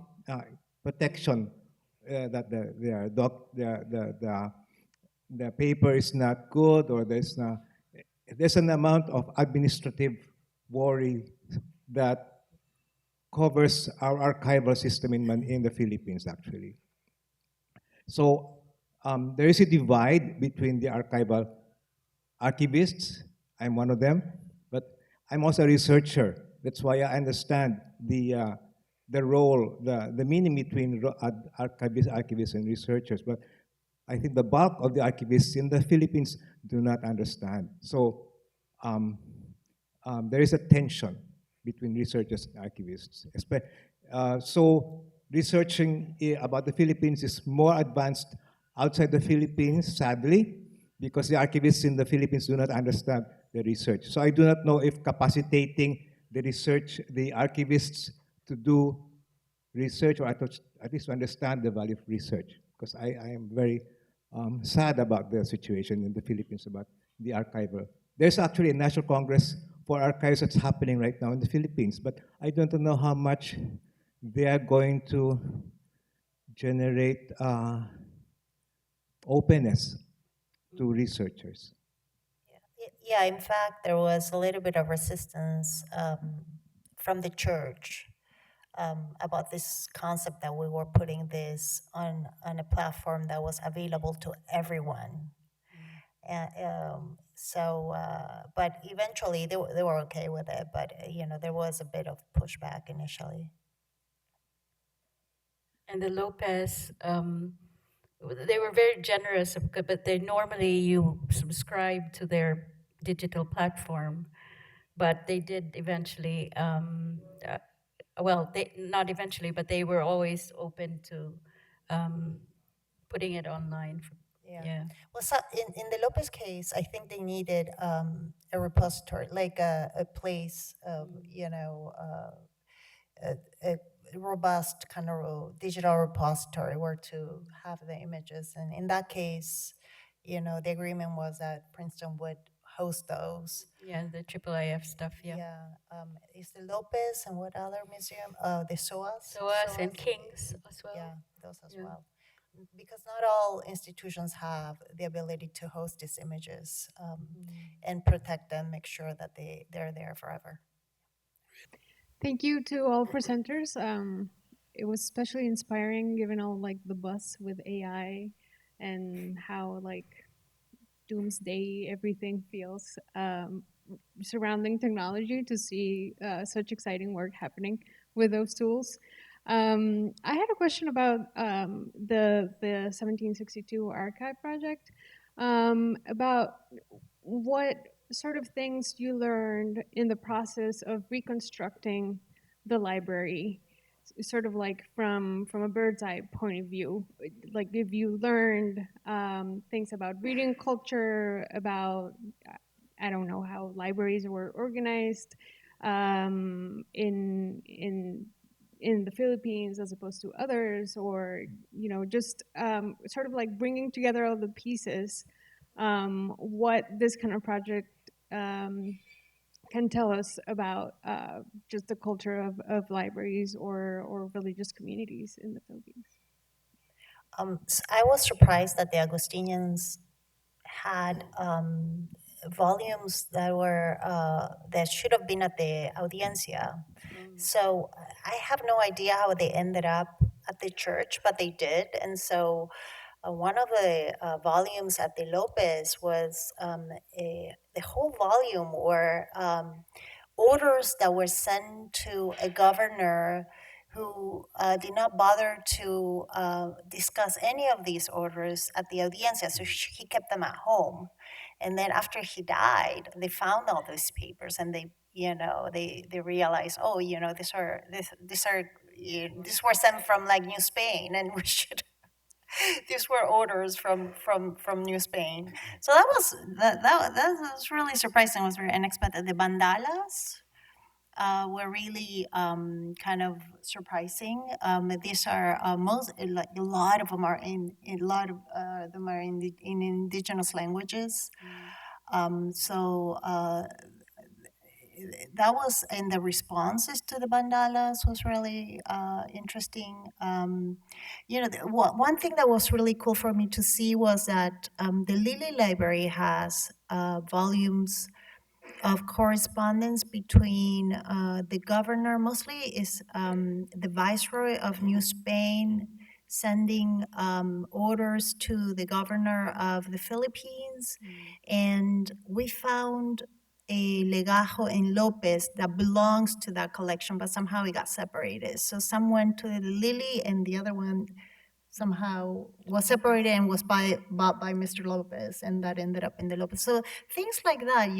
protection that the paper is not good, or there's an amount of administrative worry that covers our archival system in the Philippines, actually. So there is a divide between the archival archivists. I'm one of them, but I'm also a researcher. That's why I understand the role, the meaning between archivists and researchers. But I think the bulk of the archivists in the Philippines do not understand. So there is a tension between researchers and archivists. So researching about the Philippines is more advanced outside the Philippines, sadly, because the archivists in the Philippines do not understand the research. So I do not know if capacitating the archivists to do research, or at least to understand the value of research, because I am very sad about the situation in the Philippines about the archival. There's actually a National Congress for Archives that's happening right now in the Philippines, but I don't know how much they are going to generate openness to researchers. Yeah, in fact, there was a little bit of resistance from the church about this concept that we were putting this on a platform that was available to everyone. But eventually they were okay with it. But there was a bit of pushback initially. And the Lopez, they were very generous, but you subscribe to their digital platform, but they did eventually. Not eventually, but they were always open to putting it online. Yeah. Yeah. Well, so in the Lopez case, I think they needed a repository, like a place of, a robust kind of digital repository where to have the images. And in that case, the agreement was that Princeton would host those. Yeah, the AAIF stuff, yeah. Yeah. Is the Lopez and what other museum? The SOAS? SOAS and King's as well. Yeah, those as Yeah. well. Because not all institutions have the ability to host these images and protect them, make sure that they're there forever. Thank you to all presenters. It was especially inspiring given all like the buzz with AI and how like doomsday everything feels surrounding technology to see such exciting work happening with those tools. I had a question about the 1762 archive project, about what sort of things you learned in the process of reconstructing the library, sort of like from a bird's eye point of view. Like if you learned things about reading culture, about I don't know how libraries were organized in the Philippines as opposed to others, or just sort of like bringing together all the pieces. What this kind of project can tell us about just the culture of libraries or religious communities in the Philippines. I was surprised that the Agustinians had volumes that should have been at the audiencia. So I have no idea how they ended up at the church, but they did. And so one of the volumes at the Lopez was the whole volume were orders that were sent to a governor who did not bother to discuss any of these orders at the audiencia, so he kept them at home. And then after he died, they found all these papers, and they realized, oh, these were sent from like New Spain, and we should. These were orders from New Spain. So that was really surprising. It was very unexpected. The bandalas were really kind of surprising. These are most like a lot of them are in indigenous languages. So that was in the responses to the bandalas was really interesting. One thing that was really cool for me to see was that the Lilly Library has volumes of correspondence between the governor, mostly is the viceroy of New Spain, sending orders to the governor of the Philippines. And we found a legajo in Lopez that belongs to that collection, but somehow it got separated. So some went to Lily, and the other one somehow was separated and was bought by Mr. Lopez, and that ended up in the Lopez. So things like that,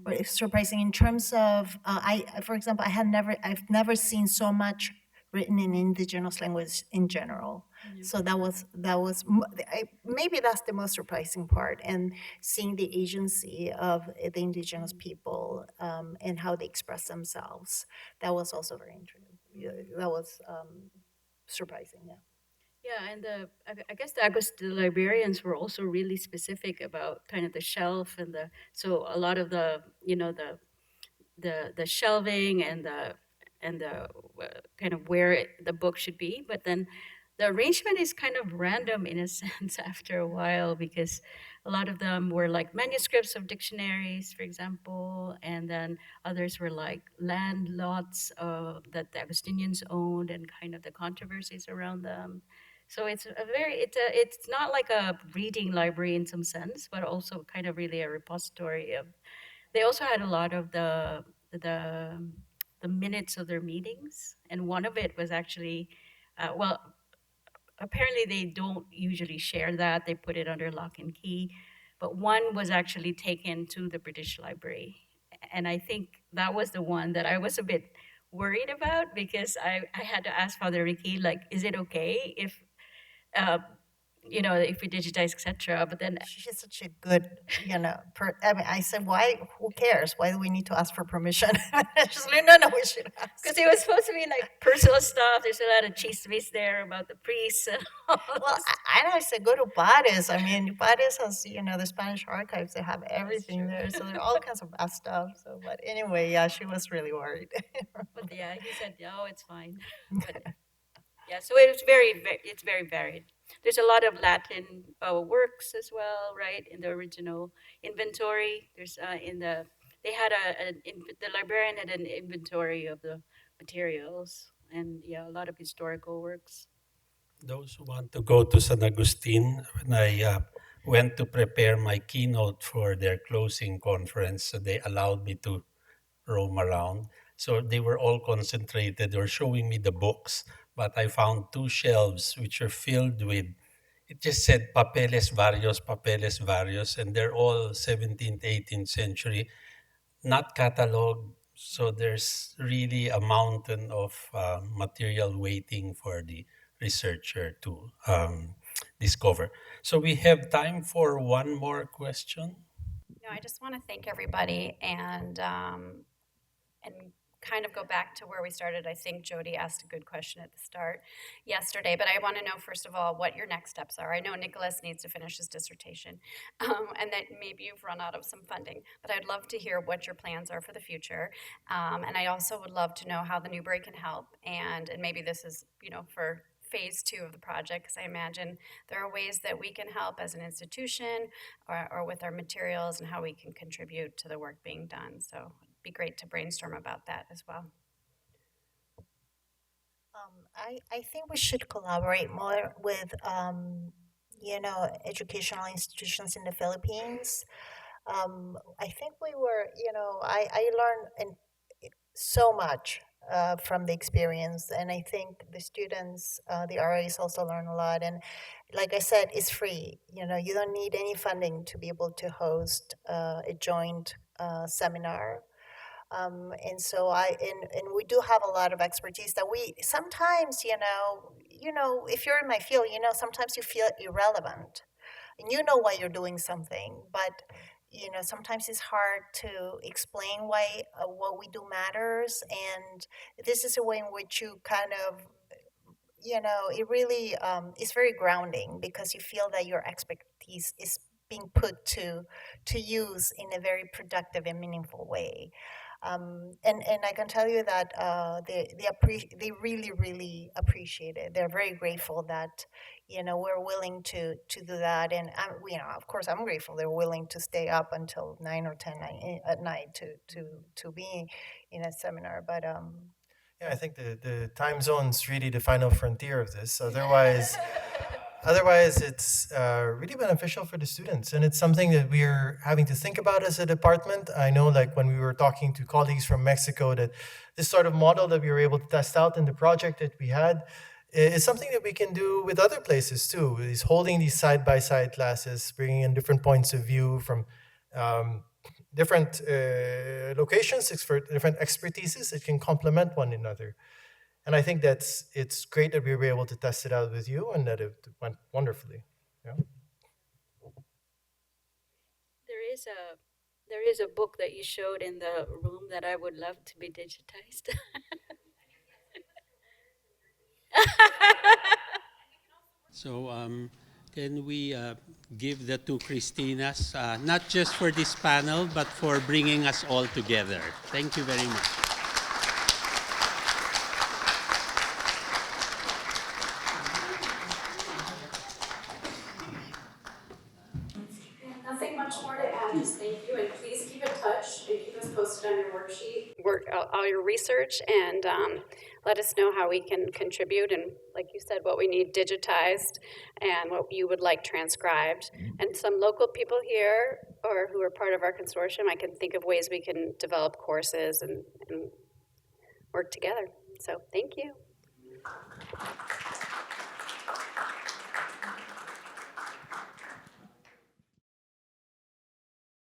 were surprising in terms of for example, I've never seen so much written in indigenous language in general. So that was maybe that's the most surprising part, and seeing the agency of the indigenous people and how they express themselves. That was also very interesting. That was surprising, yeah. Yeah, and I guess the librarians were also really specific about kind of the shelf so a lot of the the shelving and the kind of where the book should be, but then the arrangement is kind of random in a sense after a while, because a lot of them were like manuscripts of dictionaries, for example, and then others were like land lots that the Agustinians owned and kind of the controversies around them. So it's not like a reading library in some sense, but also kind of really a repository of. They also had a lot of the the minutes of their meetings, and one of it was actually, well, apparently they don't usually share that. They put it under lock and key, but one was actually taken to the British Library, and I think that was the one that I was a bit worried about, because I had to ask Father Ricky, like, is it okay if if we digitize, etc. But then She's such a good, I mean, I said, why, who cares? Why do we need to ask for permission? She's like, no, we should ask. because it was supposed to be like personal stuff. There's a lot of chismes there about the priests. And all Well, I said, go to Paris. I mean, Paris has, the Spanish archives. They have everything there. So there are all kinds of bad stuff. So, but anyway, yeah, she was really worried. But yeah, he said, no, it's fine. But yeah, so it's very varied. There's a lot of Latin works as well, right? In the original inventory, there's they had the librarian had an inventory of the materials, and yeah, a lot of historical works. Those who want to go to San Agustin, when I went to prepare my keynote for their closing conference, so they allowed me to roam around. So they were all concentrated. They were showing me the books, but I found two shelves which are filled with, it just said papeles varios, and they're all 17th, 18th century, not cataloged. So there's really a mountain of material waiting for the researcher to discover. So we have time for one more question. No, I just want to thank everybody and kind of go back to where we started. I think Jody asked a good question at the start yesterday, but I want to know, first of all, what your next steps are. I know Nicholas needs to finish his dissertation, and that maybe you've run out of some funding, but I'd love to hear what your plans are for the future. And I also would love to know how the Newberry can help, and maybe this is, for phase 2 of the project, because I imagine there are ways that we can help as an institution or with our materials and how we can contribute to the work being done. So it'd be great to brainstorm about that as well. I think we should collaborate more with, educational institutions in the Philippines. I think we were, I learned so much from the experience, and I think the students, the RAs also learn a lot. And like I said, it's free. You don't need any funding to be able to host a joint seminar. And so and we do have a lot of expertise that we sometimes, if you're in my field, sometimes you feel irrelevant, and why you're doing something, but sometimes it's hard to explain why what we do matters. And this is a way in which you kind of, it really is very grounding, because you feel that your expertise is being put to use in a very productive and meaningful way. And I can tell you that they really, really appreciate it. They're very grateful that we're willing to do that. And of course, I'm grateful they're willing to stay up until 9 or 10 at night to be in a seminar. But Yeah, I think the time zone's really the final frontier of this. Otherwise, it's really beneficial for the students, and it's something that we're having to think about as a department. I know, like when we were talking to colleagues from Mexico, that this sort of model that we were able to test out in the project that we had is something that we can do with other places too. Is holding these side-by-side classes, bringing in different points of view from different locations, for different expertises that can complement one another. And I think it's great that we were able to test it out with you, and that it went wonderfully. Yeah. There is a book that you showed in the room that I would love to be digitized. So can we give the two Christinas, not just for this panel, but for bringing us all together. Thank you very much. Nothing much more to add, just thank you, and please keep in touch and keep us posted on your worksheet, all your research, and let us know how we can contribute, and like you said, what we need digitized and what you would like transcribed. And some local people here or who are part of our consortium, I can think of ways we can develop courses and work together. So thank you.